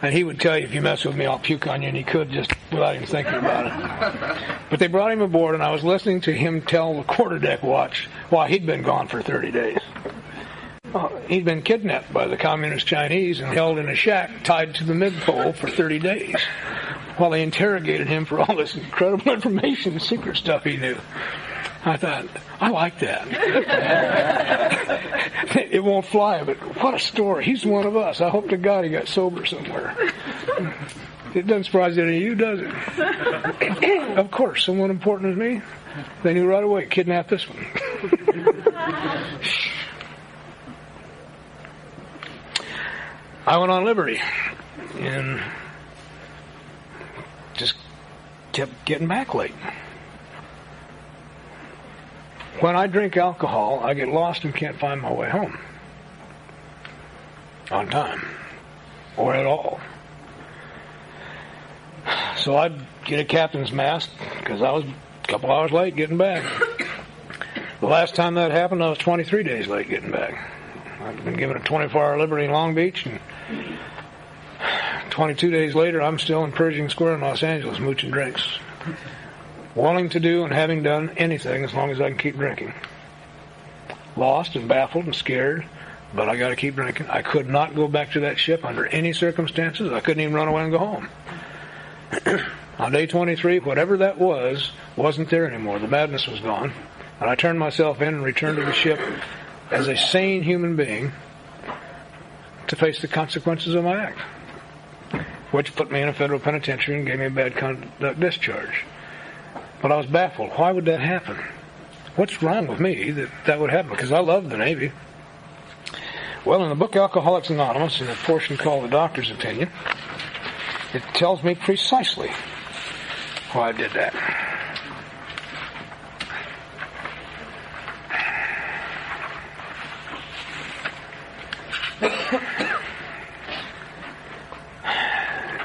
And he would tell you, if you mess with me, I'll puke on you, and he could just without even thinking about it. But they brought him aboard, and I was listening to him tell the quarterdeck watch why he'd been gone for 30 days. He'd been kidnapped by the communist Chinese and held in a shack tied to the midpole for 30 days while they interrogated him for all this incredible information, secret stuff he knew. I thought, I like that. It won't fly, but what a story. He's one of us. I hope to God he got sober somewhere. It doesn't surprise any of you, does it? Of course, someone important as me, they knew right away, kidnap this one. I went on liberty and just kept getting back late. When I drink alcohol, I get lost and can't find my way home on time or at all. So I'd get a captain's mast because I was a couple hours late getting back. The last time that happened, I was 23 days late getting back. I've been given a 24-hour liberty in Long Beach, and 22 days later, I'm still in Pershing Square in Los Angeles mooching drinks. Willing to do and having done anything as long as I can keep drinking. Lost and baffled and scared, but I got to keep drinking. I could not go back to that ship under any circumstances. I couldn't even run away and go home. On day 23, whatever that was, wasn't there anymore. The madness was gone. And I turned myself in and returned to the ship as a sane human being to face the consequences of my act, which put me in a federal penitentiary and gave me a bad conduct discharge. But I was baffled. Why would that happen? What's wrong with me that would happen? Because I love the Navy. Well, in the book Alcoholics Anonymous, in a portion called The Doctor's Opinion, it tells me precisely why I did that.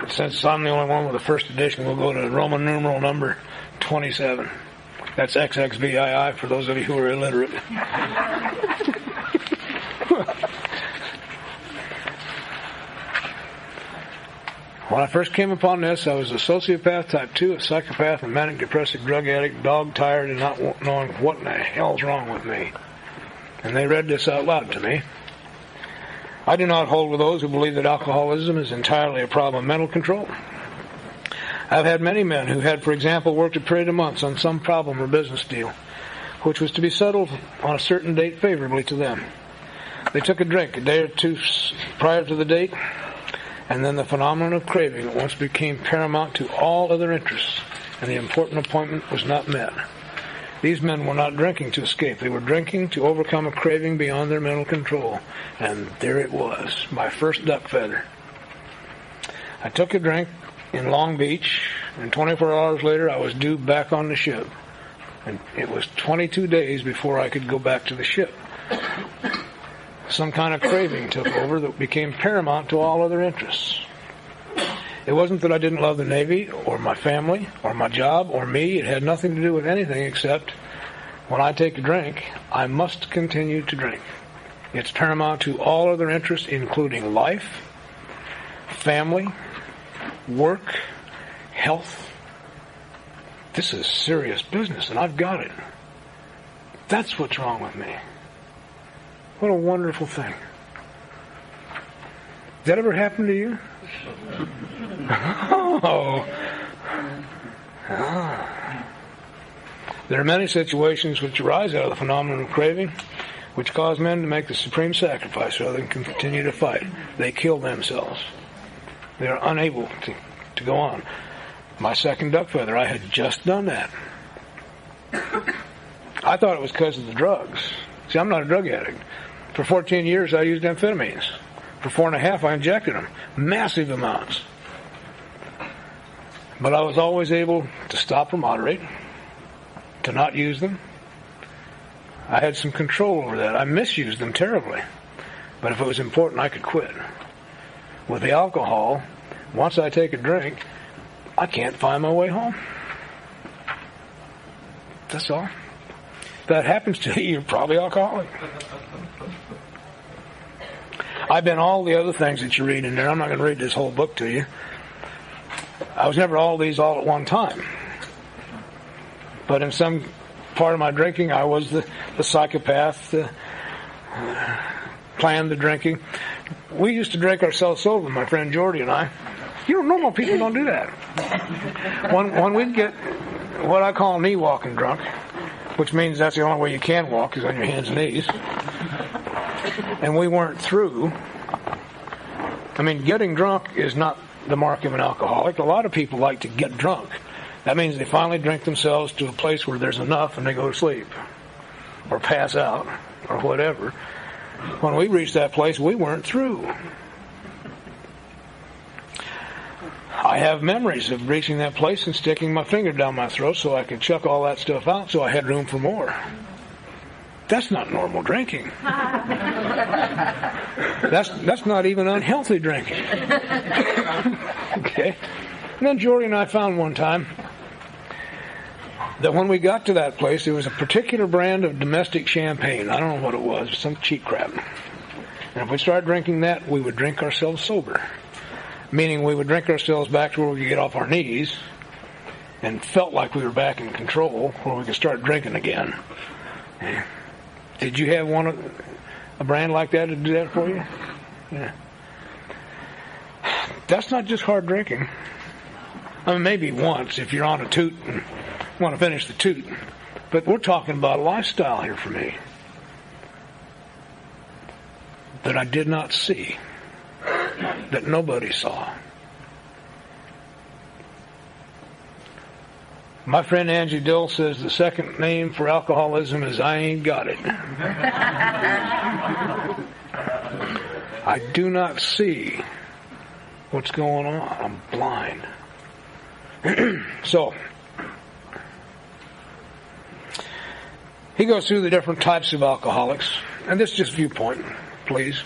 Since I'm the only one with the first edition, we'll go to Roman numeral number 27. That's XXVII for those of you who are illiterate. When I first came upon this, I was a sociopath type 2, a psychopath, a manic depressive drug addict, dog-tired, and not knowing what in the hell's wrong with me. And they read this out loud to me. I do not hold with those who believe that alcoholism is entirely a problem of mental control. I've had many men who had, for example, worked a period of months on some problem or business deal, which was to be settled on a certain date favorably to them. They took a drink a day or two prior to the date, and then the phenomenon of craving at once became paramount to all other interests, and the important appointment was not met. These men were not drinking to escape. They were drinking to overcome a craving beyond their mental control. And there it was, my first duck feather. I took a drink in Long Beach, and 24 hours later I was due back on the ship. And it was 22 days before I could go back to the ship. Some kind of craving took over that became paramount to all other interests. It wasn't that I didn't love the Navy, or my family, or my job, or me. It had nothing to do with anything except when I take a drink, I must continue to drink. It's paramount to all other interests, including life, family, work, health. This is serious business, and I've got it. That's what's wrong with me. What a wonderful thing. Did that ever happen to you? Oh. There are many situations which arise out of the phenomenon of craving, which cause men to make the supreme sacrifice rather than continue to fight. They kill themselves. They are unable to go on. My second duck feather, I had just done that. I thought it was because of the drugs. See, I'm not a drug addict. For 14 years, I used amphetamines. For 4.5, I injected them. Massive amounts. But I was always able to stop or moderate, to not use them. I had some control over that. I misused them terribly. But if it was important, I could quit. With the alcohol, once I take a drink, I can't find my way home. That's all. If that happens to you, you're probably alcoholic. I've been all the other things that you read in there. I'm not going to read this whole book to you. I was never all these all at one time. But in some part of my drinking, I was the psychopath, planned the drinking. We used to drink ourselves sober, my friend Jordy and I. You know, normal people don't do that. When we'd get what I call knee walking drunk, which means that's the only way you can walk is on your hands and knees, and we weren't through. I mean, getting drunk is not the mark of an alcoholic. A lot of people like to get drunk. That means they finally drink themselves to a place where there's enough and they go to sleep or pass out or whatever. When we reached that place, we weren't through. I have memories of reaching that place and sticking my finger down my throat so I could chuck all that stuff out so I had room for more. That's not normal drinking. That's not even unhealthy drinking. Okay? And then Jordy and I found one time that when we got to that place, there was a particular brand of domestic champagne. I don't know what it was, some cheap crap. And if we started drinking that, we would drink ourselves sober. Meaning we would drink ourselves back to where we could get off our knees and felt like we were back in control, where we could start drinking again. Yeah. Did you have a brand like that to do that for you? Yeah. That's not just hard drinking. I mean, maybe once if you're on a toot and want to finish the toot. But we're talking about a lifestyle here for me that I did not see, that nobody saw. My friend Angie Dill says the second name for alcoholism is I ain't got it. I do not see what's going on. I'm blind. So, he goes through the different types of alcoholics, and this is just viewpoint, please.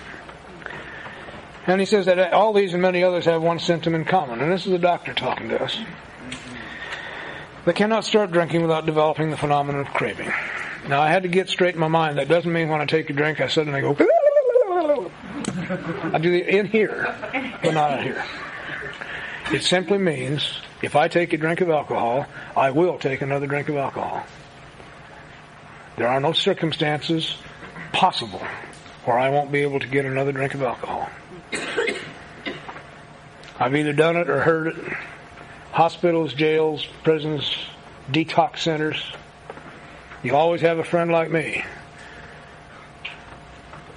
And he says that all these and many others have one symptom in common, and this is the doctor talking to us. They cannot start drinking without developing the phenomenon of craving. Now, I had to get straight in my mind. That doesn't mean when I take a drink, I suddenly go... I do it in here, but not out here. It simply means if I take a drink of alcohol, I will take another drink of alcohol. There are no circumstances possible where I won't be able to get another drink of alcohol. I've either done it or heard it. Hospitals, jails, prisons, detox centers. You always have a friend like me.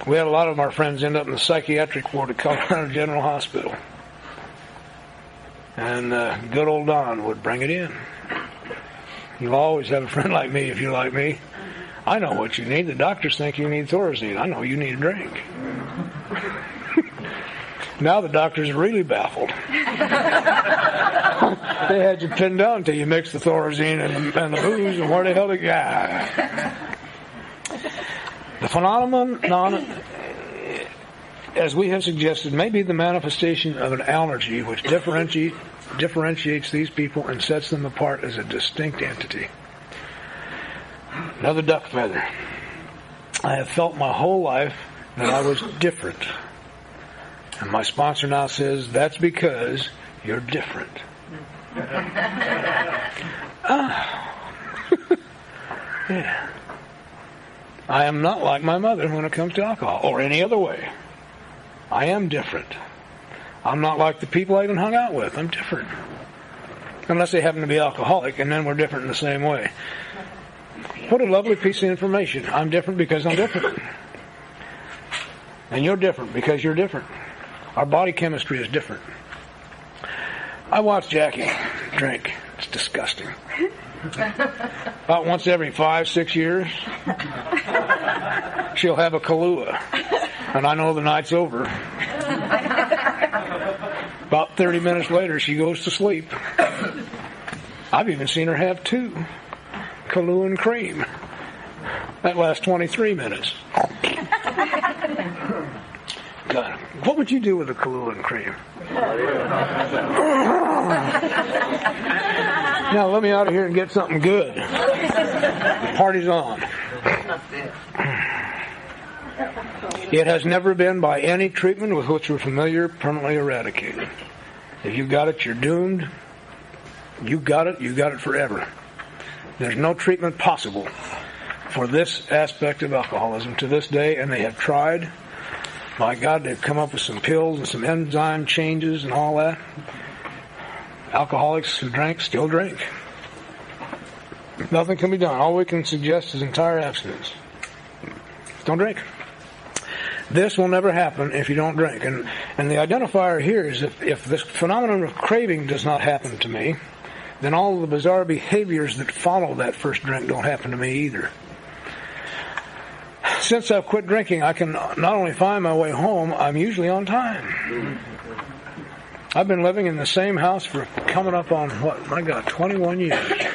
We had a lot of our friends end up in the psychiatric ward at Colorado General Hospital. And good old Don would bring it in. You'll always have a friend like me if you're like me. I know what you need. The doctors think you need Thorazine. I know you need a drink. Now the doctors are really baffled. They had you pinned down until you mix the Thorazine and the booze, and where the hell did you... The phenomenon, as we have suggested, may be the manifestation of an allergy which differentiates these people and sets them apart as a distinct entity. Another duck feather. I have felt my whole life that I was different. And my sponsor now says, that's because you're different. Yeah. I am not like my mother when it comes to alcohol, or any other way. I am different. I'm not like the people I even hung out with. I'm different. Unless they happen to be alcoholic, and then we're different in the same way. What a lovely piece of information. I'm different because I'm different. And you're different because you're different. Our body chemistry is different. I watch Jackie drink. It's disgusting. About once every 5-6 years, she'll have a Kahlua, and I know the night's over. About 30 minutes later, she goes to sleep. I've even seen her have 2 Kahlua and cream. That lasts 23 minutes. God, what would you do with a Kahlua and cream? Now let me out of here and get something good. The party's on. It has never been by any treatment with which we're familiar permanently eradicated. If you got it, you're doomed. You got it forever. There's no treatment possible for this aspect of alcoholism to this day, and they have tried. My God, they've come up with some pills and some enzyme changes and all that. Alcoholics who drank still drink. Nothing can be done. All we can suggest is entire abstinence. Don't drink. This will never happen if you don't drink. And the identifier here is if this phenomenon of craving does not happen to me, then all of the bizarre behaviors that follow that first drink don't happen to me either. Since I've quit drinking, I can not only find my way home, I'm usually on time. I've been living in the same house for coming up on, 21 years.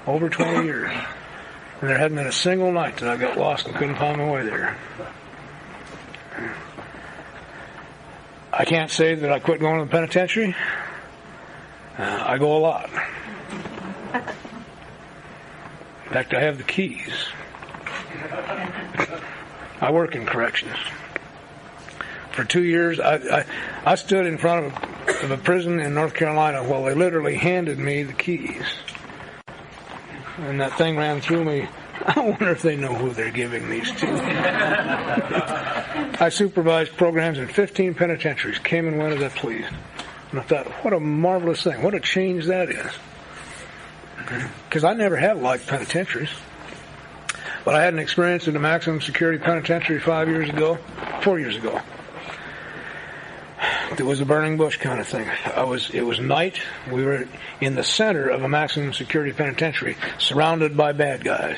Over 20 years. And there hadn't been a single night that I got lost and couldn't find my way there. I can't say that I quit going to the penitentiary. I go a lot. In fact, I have the keys. I work in corrections. For 2 years, I stood in front of a prison in North Carolina while they literally handed me the keys. And that thing ran through me. I wonder if they know who they're giving these to. I supervised programs in 15 penitentiaries, came and went as I pleased. And I thought, what a marvelous thing. What a change that is. Because I never have liked penitentiaries. But I had an experience in a maximum security penitentiary 4 years ago. It was a burning bush kind of thing. It was night. We were in the center of a maximum security penitentiary, surrounded by bad guys.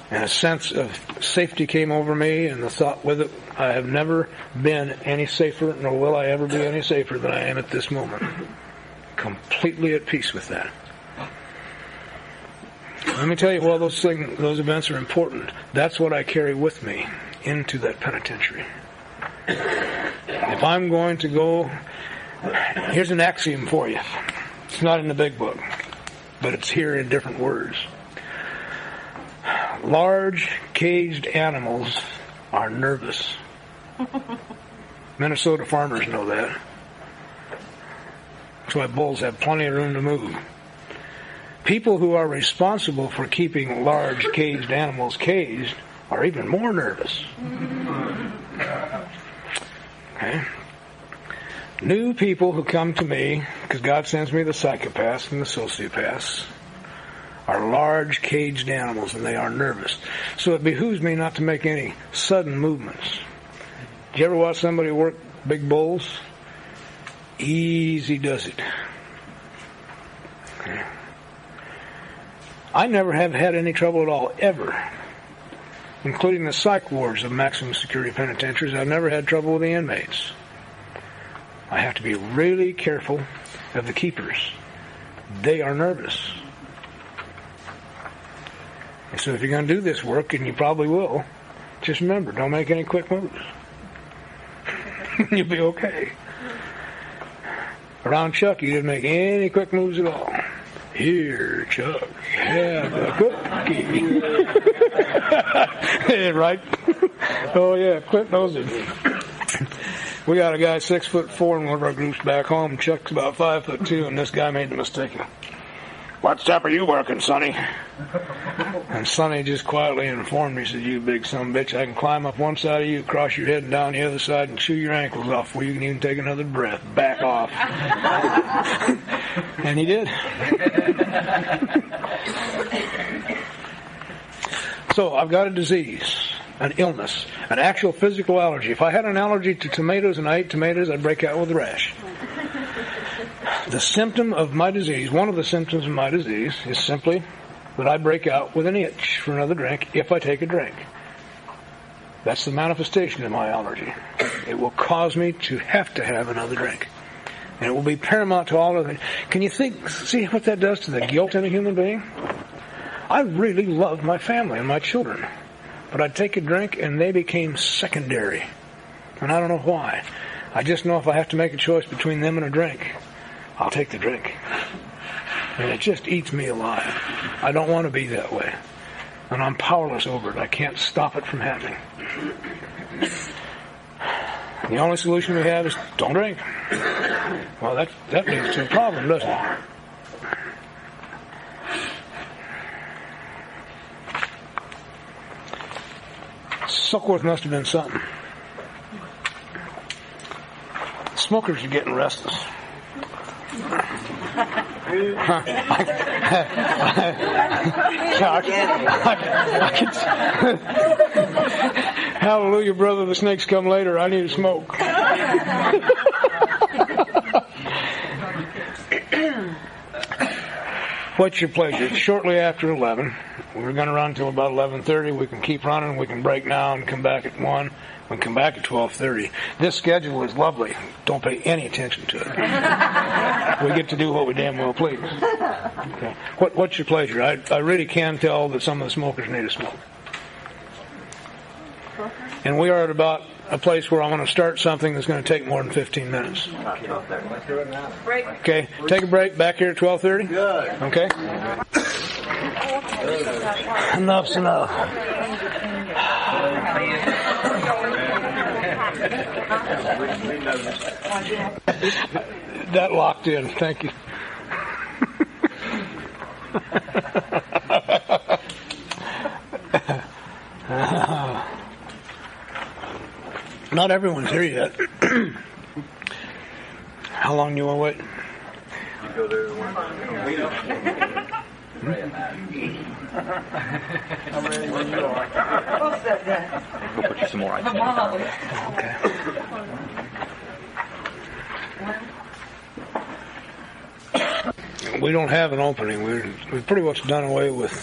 And a sense of safety came over me, and the thought with it, I have never been any safer, nor will I ever be any safer than I am at this moment. Completely at peace with that. Let me tell you, while those events are important, that's what I carry with me into that penitentiary. If I'm going to go, here's an axiom for you. It's not in the big book, but it's here in different words. Large caged animals are nervous. Minnesota farmers know that. That's why bulls have plenty of room to move. People who are responsible for keeping large caged animals caged are even more nervous. Okay. New people who come to me, because God sends me the psychopaths and the sociopaths, are large caged animals, and they are nervous. So it behooves me not to make any sudden movements. Did you ever watch somebody work big bulls? Easy does it. Okay. I never have had any trouble at all, ever. Including the psych wards of maximum security penitentiaries, I've never had trouble with the inmates. I have to be really careful of the keepers. They are nervous. And so if you're going to do this work, and you probably will, just remember, don't make any quick moves. You'll be okay. Around Chuck, you didn't make any quick moves at all. Here, Chuck, have a cookie. Right? Oh, yeah, quit nosing. We got a guy 6'4" in one of our groups back home. Chuck's about 5'2", and this guy made the mistake. What step are you working, Sonny? And Sonny just quietly informed me, he said, you big son of a bitch, I can climb up one side of you, cross your head and down the other side, and chew your ankles off before you can even take another breath. Back off. And he did. So I've got a disease, an illness, an actual physical allergy. If I had an allergy to tomatoes and I ate tomatoes, I'd break out with a rash. The symptom of my disease, one of the symptoms of my disease, is simply that I break out with an itch for another drink if I take a drink. That's the manifestation of my allergy. It will cause me to have another drink. And it will be paramount to all of it. Can you see what that does to the guilt in a human being? I really loved my family and my children. But I'd take a drink and they became secondary. And I don't know why. I just know if I have to make a choice between them and a drink, I'll take the drink. And it just eats me alive. I don't want to be that way. And I'm powerless over it. I can't stop it from happening. The only solution we have is don't drink. Well, that leads to a problem, doesn't it? Suckworth must have been something. Smokers are getting restless. Hallelujah, brother, the snakes come later. I need to smoke. What's your pleasure? It's shortly after 11. We're going to run until about 11:30. We can keep running. We can break now and come back at 1. We can come back at 12:30. This schedule is lovely. Don't pay any attention to it. We get to do what we damn well please. Okay. What's your pleasure? I really can tell that some of the smokers need a smoke. And we are at about a place where I want to start something that's going to take more than 15 minutes. Break. Okay, take a break. Back here at 12:30. Good. Okay. Enough's enough. That locked in. Thank you. Not everyone's here yet. How long do you want to wait? Go there. We'll put you some more. Okay. we don't have an opening. We've pretty much done away with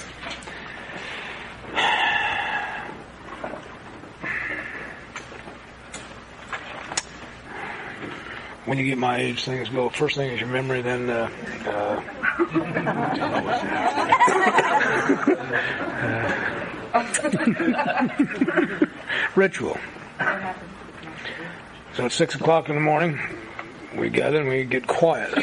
when you get my age, things go. First thing is your memory, then ritual. So at 6 o'clock in the morning, we gather and we get quiet.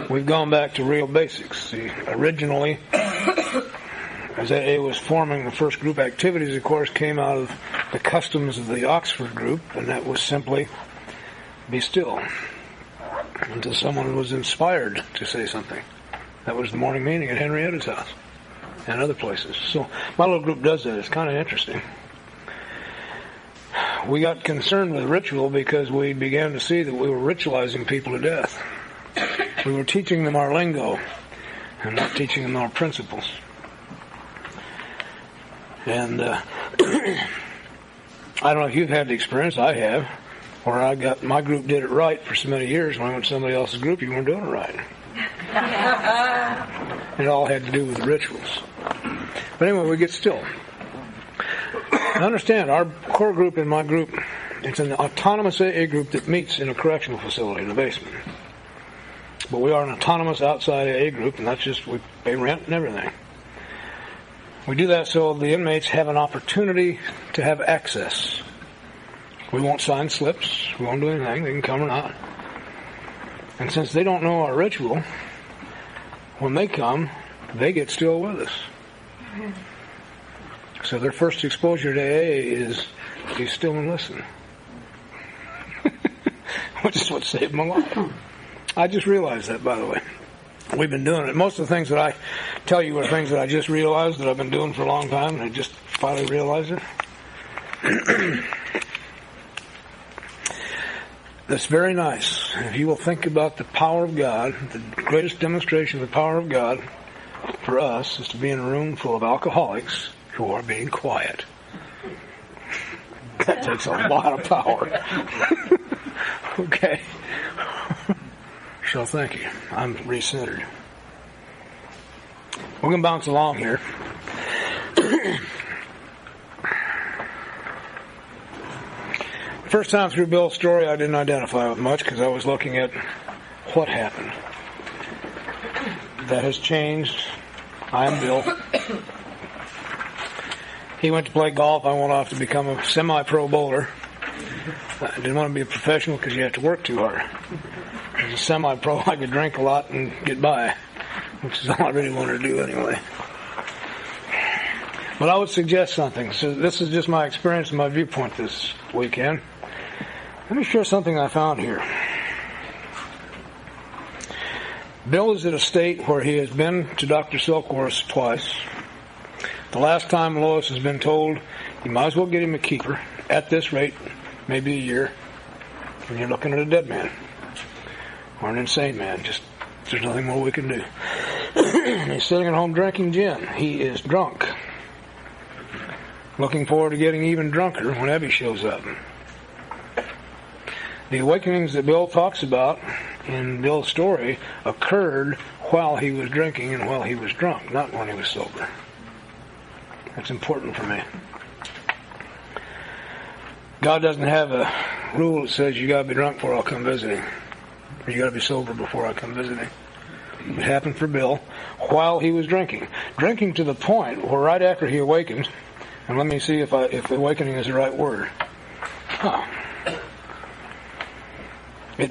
We've gone back to real basics. See, originally, as AA was forming, the first group activities, of course, came out of the customs of the Oxford group, and that was simply be still until someone was inspired to say something. That was the morning meeting at Henrietta's house and other places. So my little group does that. It's kind of interesting. We got concerned with ritual because we began to see that we were ritualizing people to death. We were teaching them our lingo and not teaching them our principles. And I don't know if you've had the experience, I have, where my group did it right for so many years. When I went to somebody else's group, you weren't doing it right. It all had to do with the rituals. But anyway, we get still. And understand, our core group in my group, it's an autonomous AA group that meets in a correctional facility in the basement. But we are an autonomous outside AA group, and that's just, we pay rent and everything. We do that so the inmates have an opportunity to have access. We won't sign slips. We won't do anything. They can come or not. And since they don't know our ritual, when they come, they get still with us. So their first exposure to AA is be still and listen. Which is what saved my life. I just realized that, by the way. We've been doing it. Most of the things that I tell you are things that I just realized that I've been doing for a long time, and I just finally realized it. That's very nice. If you will think about the power of God, the greatest demonstration of the power of God for us is to be in a room full of alcoholics who are being quiet. That takes a lot of power. Okay. So thank you. I'm recentered. We're going to bounce along here. First time through Bill's story, I didn't identify with much because I was looking at what happened. That has changed. I'm Bill. He went to play golf. I went off to become a semi-pro bowler. I didn't want to be a professional because you have to work too hard. As a semi-pro, I could drink a lot and get by, which is all I really wanted to do anyway. But I would suggest something. So this is just my experience and my viewpoint this weekend. Let me share something I found here. Bill is at a state where he has been to Dr. Silkworth's twice. The last time Lois has been told, you might as well get him a keeper. At this rate, maybe a year. And you're looking at a dead man. Or an insane man. Just, there's nothing more we can do. He's sitting at home drinking gin. He is drunk. Looking forward to getting even drunker when Abby shows up. The awakenings that Bill talks about in Bill's story occurred while he was drinking and while he was drunk, not when he was sober. That's important for me. God doesn't have a rule that says you got to be drunk before I'll come visiting. Or you got to be sober before I come visiting. It happened for Bill while he was drinking. Drinking to the point where right after he awakened, and let me see if awakening is the right word. It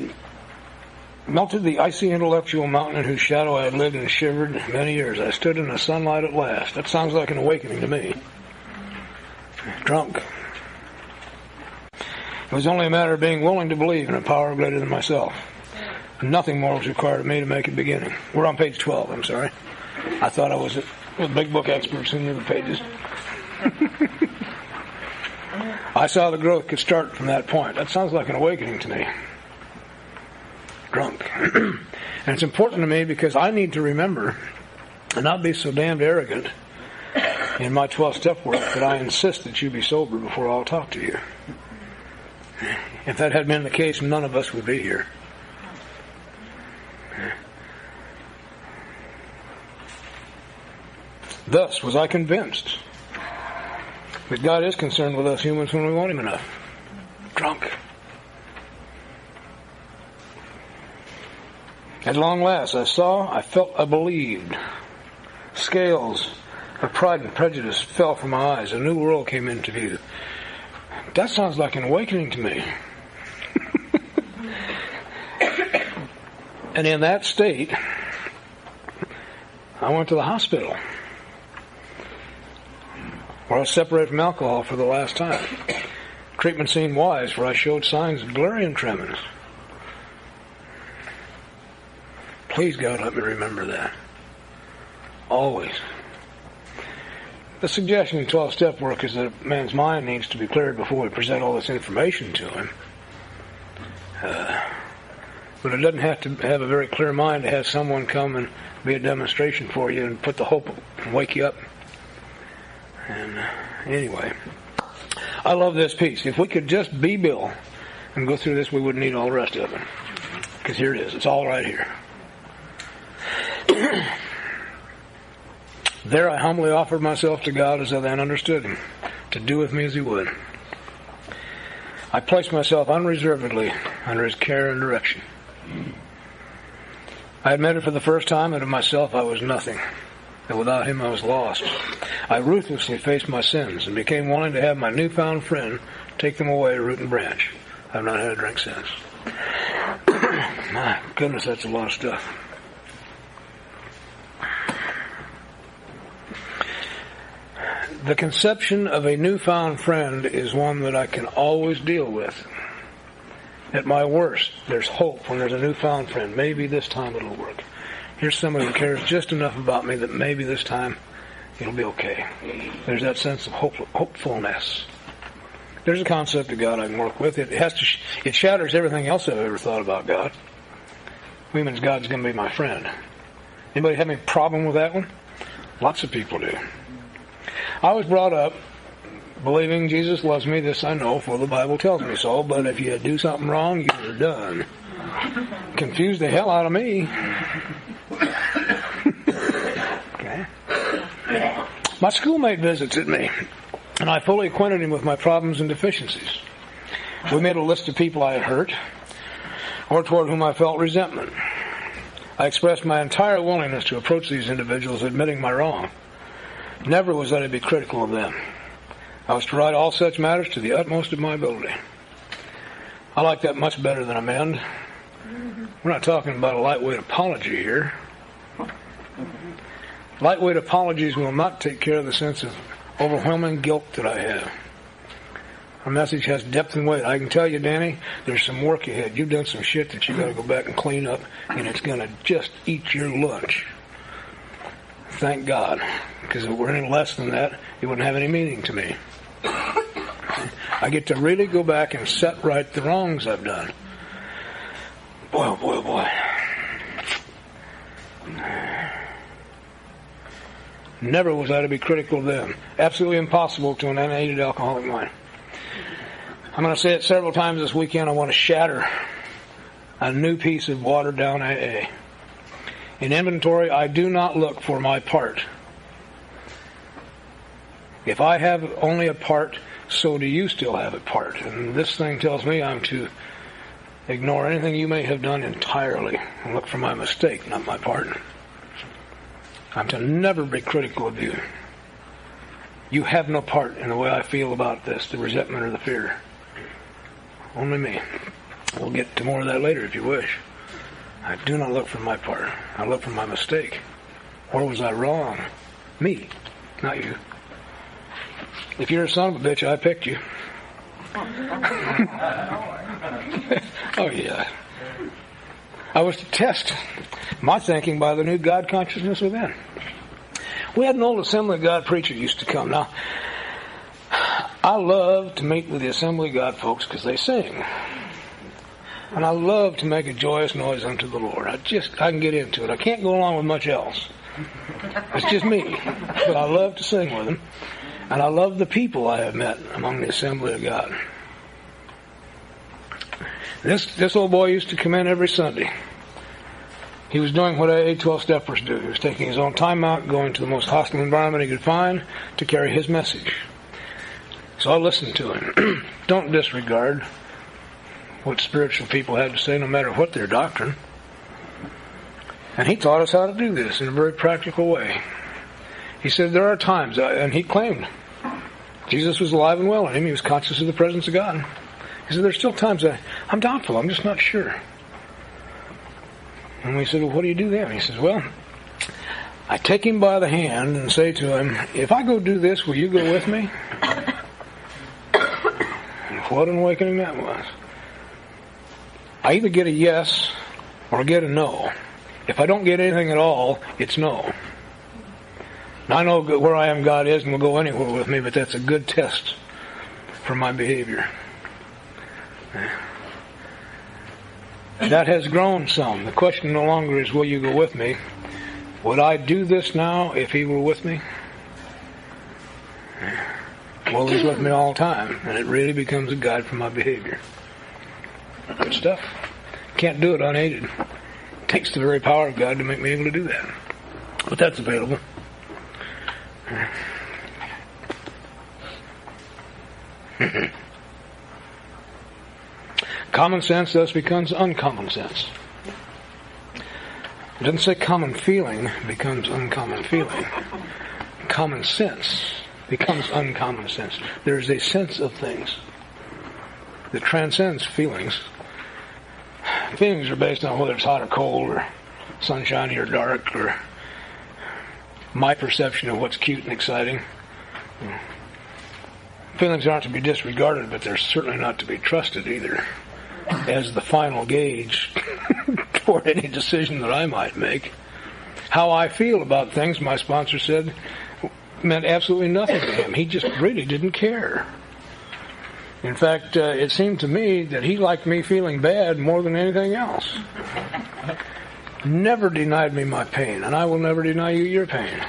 melted the icy intellectual mountain in whose shadow I had lived and shivered many years. I stood in the sunlight at last. That sounds like an awakening to me. Drunk. It was only a matter of being willing to believe in a power greater than myself. Nothing more was required of me to make a beginning. We're on page 12, I'm sorry. I thought I was with big book experts who knew the pages. I saw the growth could start from that point. That sounds like an awakening to me. Drunk. And it's important to me because I need to remember and not be so damned arrogant in my 12-step work that I insist that you be sober before I'll talk to you. If that had been the case, none of us would be here. Thus was I convinced that God is concerned with us humans when we want Him enough. Drunk. At long last, I saw, I felt, I believed. Scales of pride and prejudice fell from my eyes. A new world came into view. That sounds like an awakening to me. And in that state, I went to the hospital, where I was separated from alcohol for the last time. Treatment seemed wise, for I showed signs of delirium tremens. Please, God, let me remember that. Always. The suggestion in 12-step work is that a man's mind needs to be cleared before we present all this information to him. But it doesn't have to have a very clear mind to have someone come and be a demonstration for you and put the hope and wake you up. And anyway, I love this piece. If we could just be Bill and go through this, we wouldn't need all the rest of it. Because here it is. It's all right here. There I humbly offered myself to God as I then understood Him, to do with me as He would. I placed myself unreservedly under His care and direction. I admitted for the first time that of myself I was nothing, that without Him I was lost. I ruthlessly faced my sins and became willing to have my newfound friend take them away root and branch. I've not had a drink since. My goodness, that's a lot of stuff. The conception of a newfound friend is one that I can always deal with. At my worst, there's hope when there's a newfound friend. Maybe this time it'll work. Here's somebody who cares just enough about me that maybe this time it'll be okay. There's that sense of hopefulness. There's a concept of God I can work with. It shatters everything else I've ever thought about God. It means God's going to be my friend. Anybody have any problem with that one? Lots of people do. I was brought up believing Jesus loves me. This I know, for the Bible tells me so. But if you do something wrong, you're done. Confused the hell out of me. Okay. My schoolmate visited me, and I fully acquainted him with my problems and deficiencies. We made a list of people I had hurt, or toward whom I felt resentment. I expressed my entire willingness to approach these individuals, admitting my wrong. Never was I to be critical of them. I was to write all such matters to the utmost of my ability. I like that much better than amend. We're not talking about a lightweight apology here. Lightweight apologies will not take care of the sense of overwhelming guilt that I have. Our message has depth and weight. I can tell you, Danny, there's some work ahead. You've done some shit that you got to go back and clean up, and it's going to just eat your lunch. Thank God, because if it were any less than that, it wouldn't have any meaning to me. I get to really go back and set right the wrongs I've done. Boy, oh boy, oh boy. Never was I to be critical of them. Absolutely impossible to an unaided alcoholic mind. I'm going to say it several times this weekend. I want to shatter a new piece of watered down AA. In inventory, I do not look for my part. If I have only a part, so do you still have a part. And this thing tells me I'm to ignore anything you may have done entirely and look for my mistake, not my part. I'm to never be critical of you. You have no part in the way I feel about this, the resentment or the fear. Only me. We'll get to more of that later if you wish. I do not look for my part. I look for my mistake. Where was I wrong? Me, not you. If you're a son of a bitch, I picked you. Oh, yeah. I was to test my thinking by the new God consciousness within. We had an old Assembly of God preacher used to come. Now, I love to meet with the Assembly of God folks because they sing. And I love to make a joyous noise unto the Lord. I can get into it. I can't go along with much else. It's just me. But I love to sing with them. And I love the people I have met among the Assembly of God. This old boy used to come in every Sunday. He was doing what a 12-steppers do. He was taking his own time out, going to the most hostile environment he could find to carry his message. So I listened to him. Don't disregard what spiritual people had to say, no matter what their doctrine. And he taught us how to do this in a very practical way. He said there are times, and he claimed Jesus was alive and well in him. He was conscious of the presence of God. He said there's still times that I'm doubtful. I'm just not sure. And we said, well, what do you do then? He says, well, I take him by the hand and say to him, if I go do this, will you go with me? And what an awakening that was. I either get a yes or get a no. If I don't get anything at all, it's no. Now, I know where I am God is and will go anywhere with me, but that's a good test for my behavior. That has grown some. The question no longer is, will you go with me? Would I do this now if he were with me? Well, he's with me all the time, and it really becomes a guide for my behavior. Good stuff. Can't do it unaided. It takes the very power of God to make me able to do that. But that's available. Common sense thus becomes uncommon sense. It doesn't say common feeling becomes uncommon feeling. Common sense becomes uncommon sense. There is a sense of things that transcends feelings. Feelings are based on whether it's hot or cold, or sunshiny or dark, or my perception of what's cute and exciting. Feelings aren't to be disregarded, but they're certainly not to be trusted either as the final gauge toward any decision that I might make. How I feel about things, my sponsor said, meant absolutely nothing to him. He just really didn't care. In fact, it seemed to me that he liked me feeling bad more than anything else. Never denied me my pain, and I will never deny you your pain.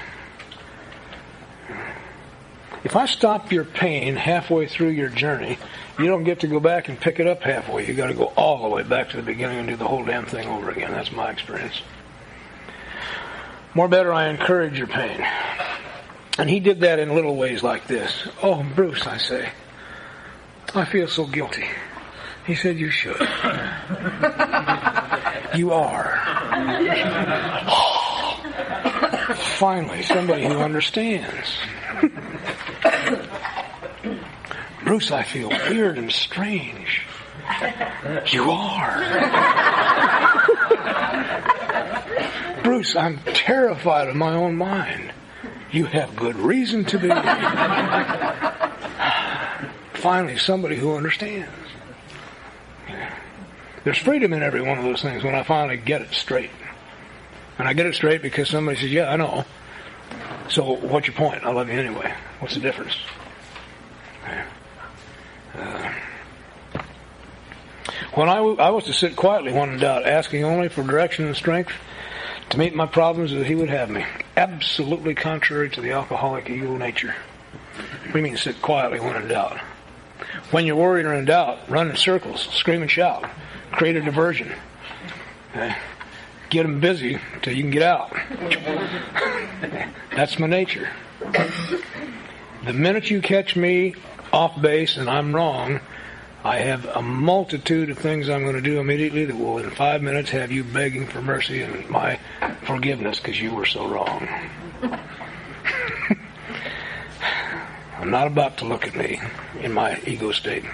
If I stop your pain halfway through your journey, you don't get to go back and pick it up halfway. You got to go all the way back to the beginning and do the whole damn thing over again. That's my experience. More better, I encourage your pain. And he did that in little ways like this. Oh, Bruce, I say, I feel so guilty. He said, you should. You are. Finally, somebody who understands. Bruce, I feel weird and strange. You are. Bruce, I'm terrified of my own mind. You have good reason to be. Finally, somebody who understands. There's freedom in every one of those things when I finally get it straight. And I get it straight because somebody says, yeah, I know. So what's your point? I love you anyway. What's the difference? When I was to sit quietly when in doubt, asking only for direction and strength to meet my problems as he would have me. Absolutely contrary to the alcoholic evil nature. What do you mean sit quietly when in doubt? When you're worried or in doubt, run in circles, scream and shout, create a diversion. Get them busy till you can get out. That's my nature. The minute you catch me off base and I'm wrong, I have a multitude of things I'm going to do immediately that will in 5 minutes have you begging for mercy and my forgiveness because you were so wrong. I'm not about to look at me in my ego state.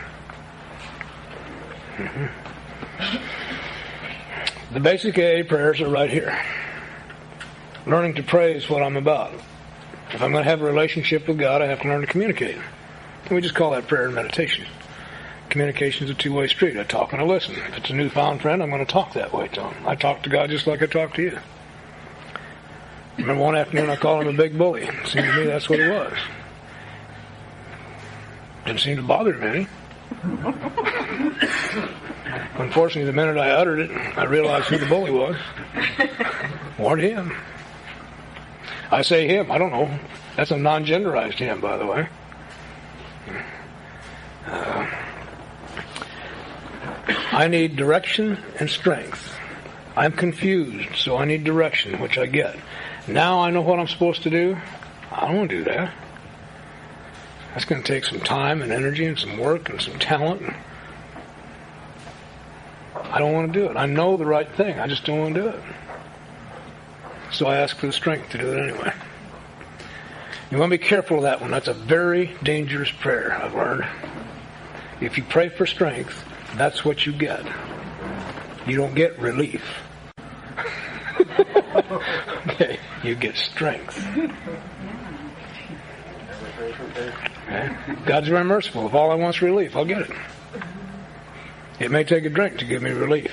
The basic AA prayers are right here. Learning to pray is what I'm about. If I'm going to have a relationship with God, I have to learn to communicate. And we just call that prayer and meditation. Communication is a two-way street. I talk and I listen. If it's a newfound friend, I'm going to talk that way to him. I talk to God just like I talk to you. Remember one afternoon I called him a big bully. It seemed to me that's what he was. Didn't seem to bother him any. Unfortunately, the minute I uttered it, I realized who the bully was. Weren't him. I say him, I don't know. That's a non-genderized him, by the way. I need direction and strength I'm confused, so I need direction, which I get. Now I know what I'm supposed to do. I don't want to do that. That's going to take some time and energy and some work and some talent. I don't want to do it. I know the right thing. I just don't want to do it. So I ask for the strength to do it anyway. You want to be careful of that one. That's a very dangerous prayer, I've learned. If you pray for strength, that's what you get. You don't get relief. Okay, you get strength. Okay? God's very merciful. If all I want is relief, I'll get it. It may take a drink to give me relief.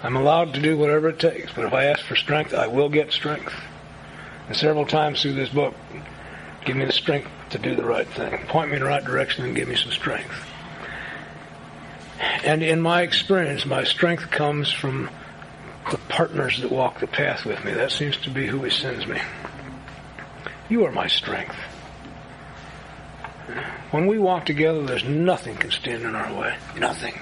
I'm allowed to do whatever it takes, but if I ask for strength, I will get strength. And several times through this book, give me the strength to do the right thing. Point me in the right direction and give me some strength. And in my experience, my strength comes from the partners that walk the path with me. That seems to be who He sends me. You are my strength. When we walk together, there's nothing can stand in our way. Nothing.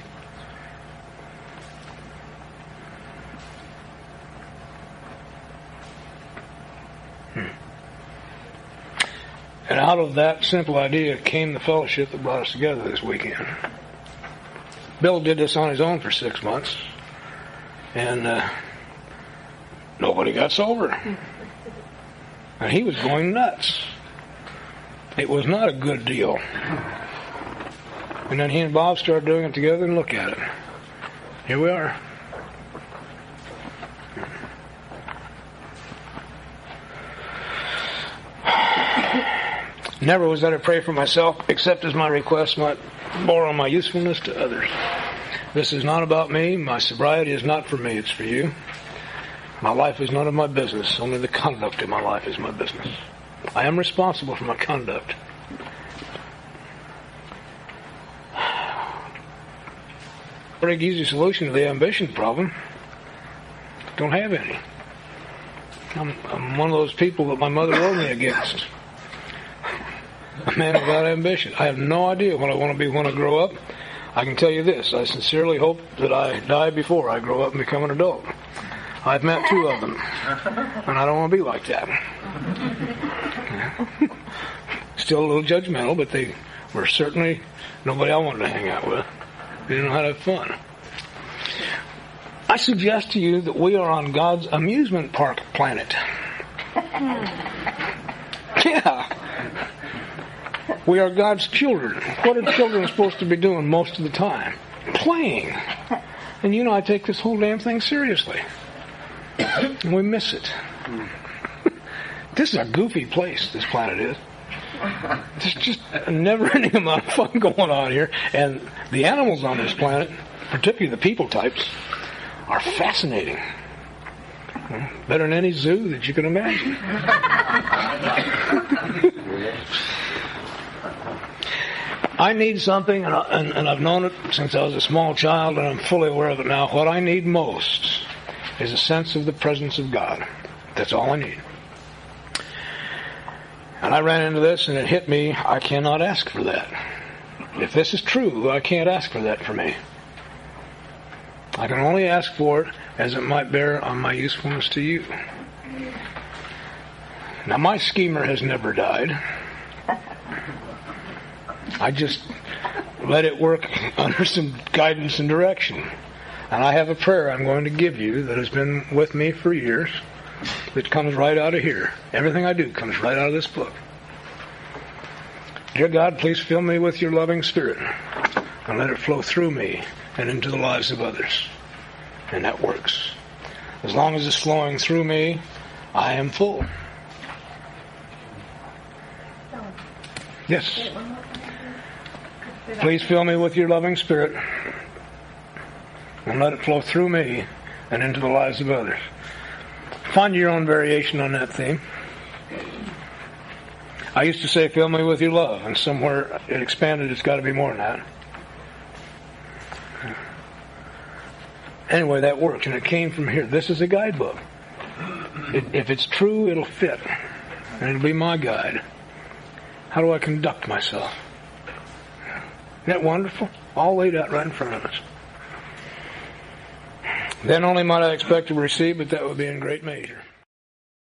And out of that simple idea came the fellowship that brought us together this weekend. Bill did this on his own for 6 months, and nobody got sober. And he was going nuts. It was not a good deal. And then he and Bob started doing it together, and look at it. Here we are. Never was that I pray for myself, except as my request might borrow my usefulness to others. This is not about me. My sobriety is not for me. It's for you. My life is none of my business. Only the conduct of my life is my business. I am responsible for my conduct. Very easy solution to the ambition problem. Don't have any. I'm one of those people that my mother warned me against. A man without ambition. I have no idea what I want to be when I grow up. I can tell you this. I sincerely hope that I die before I grow up and become an adult. I've met 2 of them. And I don't want to be like that. Still a little judgmental, but they were certainly nobody I wanted to hang out with. They didn't know how to have fun. I suggest to you that we are on God's amusement park planet. Yeah. We are God's children. What are children supposed to be doing most of the time? Playing. And I take this whole damn thing seriously. And we miss it. This is a goofy place, this planet is. There's just a never-ending amount of fun going on here. And the animals on this planet, particularly the people types, are fascinating. Better than any zoo that you can imagine. I need something, and I've known it since I was a small child, and I'm fully aware of it now. What I need most is a sense of the presence of God. That's all I need. And I ran into this, and it hit me. I cannot ask for that. If this is true, I can't ask for that for me. I can only ask for it as it might bear on my usefulness to you. Now, my schemer has never died. I just let it work under some guidance and direction. And I have a prayer I'm going to give you that has been with me for years that comes right out of here. Everything I do comes right out of this book. Dear God, please fill me with your loving spirit and let it flow through me and into the lives of others. And that works. As long as it's flowing through me, I am full. Yes. Please fill me with your loving spirit and let it flow through me and into the lives of others. Find your own variation on that theme. I used to say, fill me with your love, and somewhere it expanded. It's got to be more than that. Anyway, that worked, and it came from here. This is a guidebook. If it's true, it'll fit, and it'll be my guide. How do I conduct myself? Isn't that wonderful? All laid out right in front of us. Then only might I expect to receive, but that would be in great measure.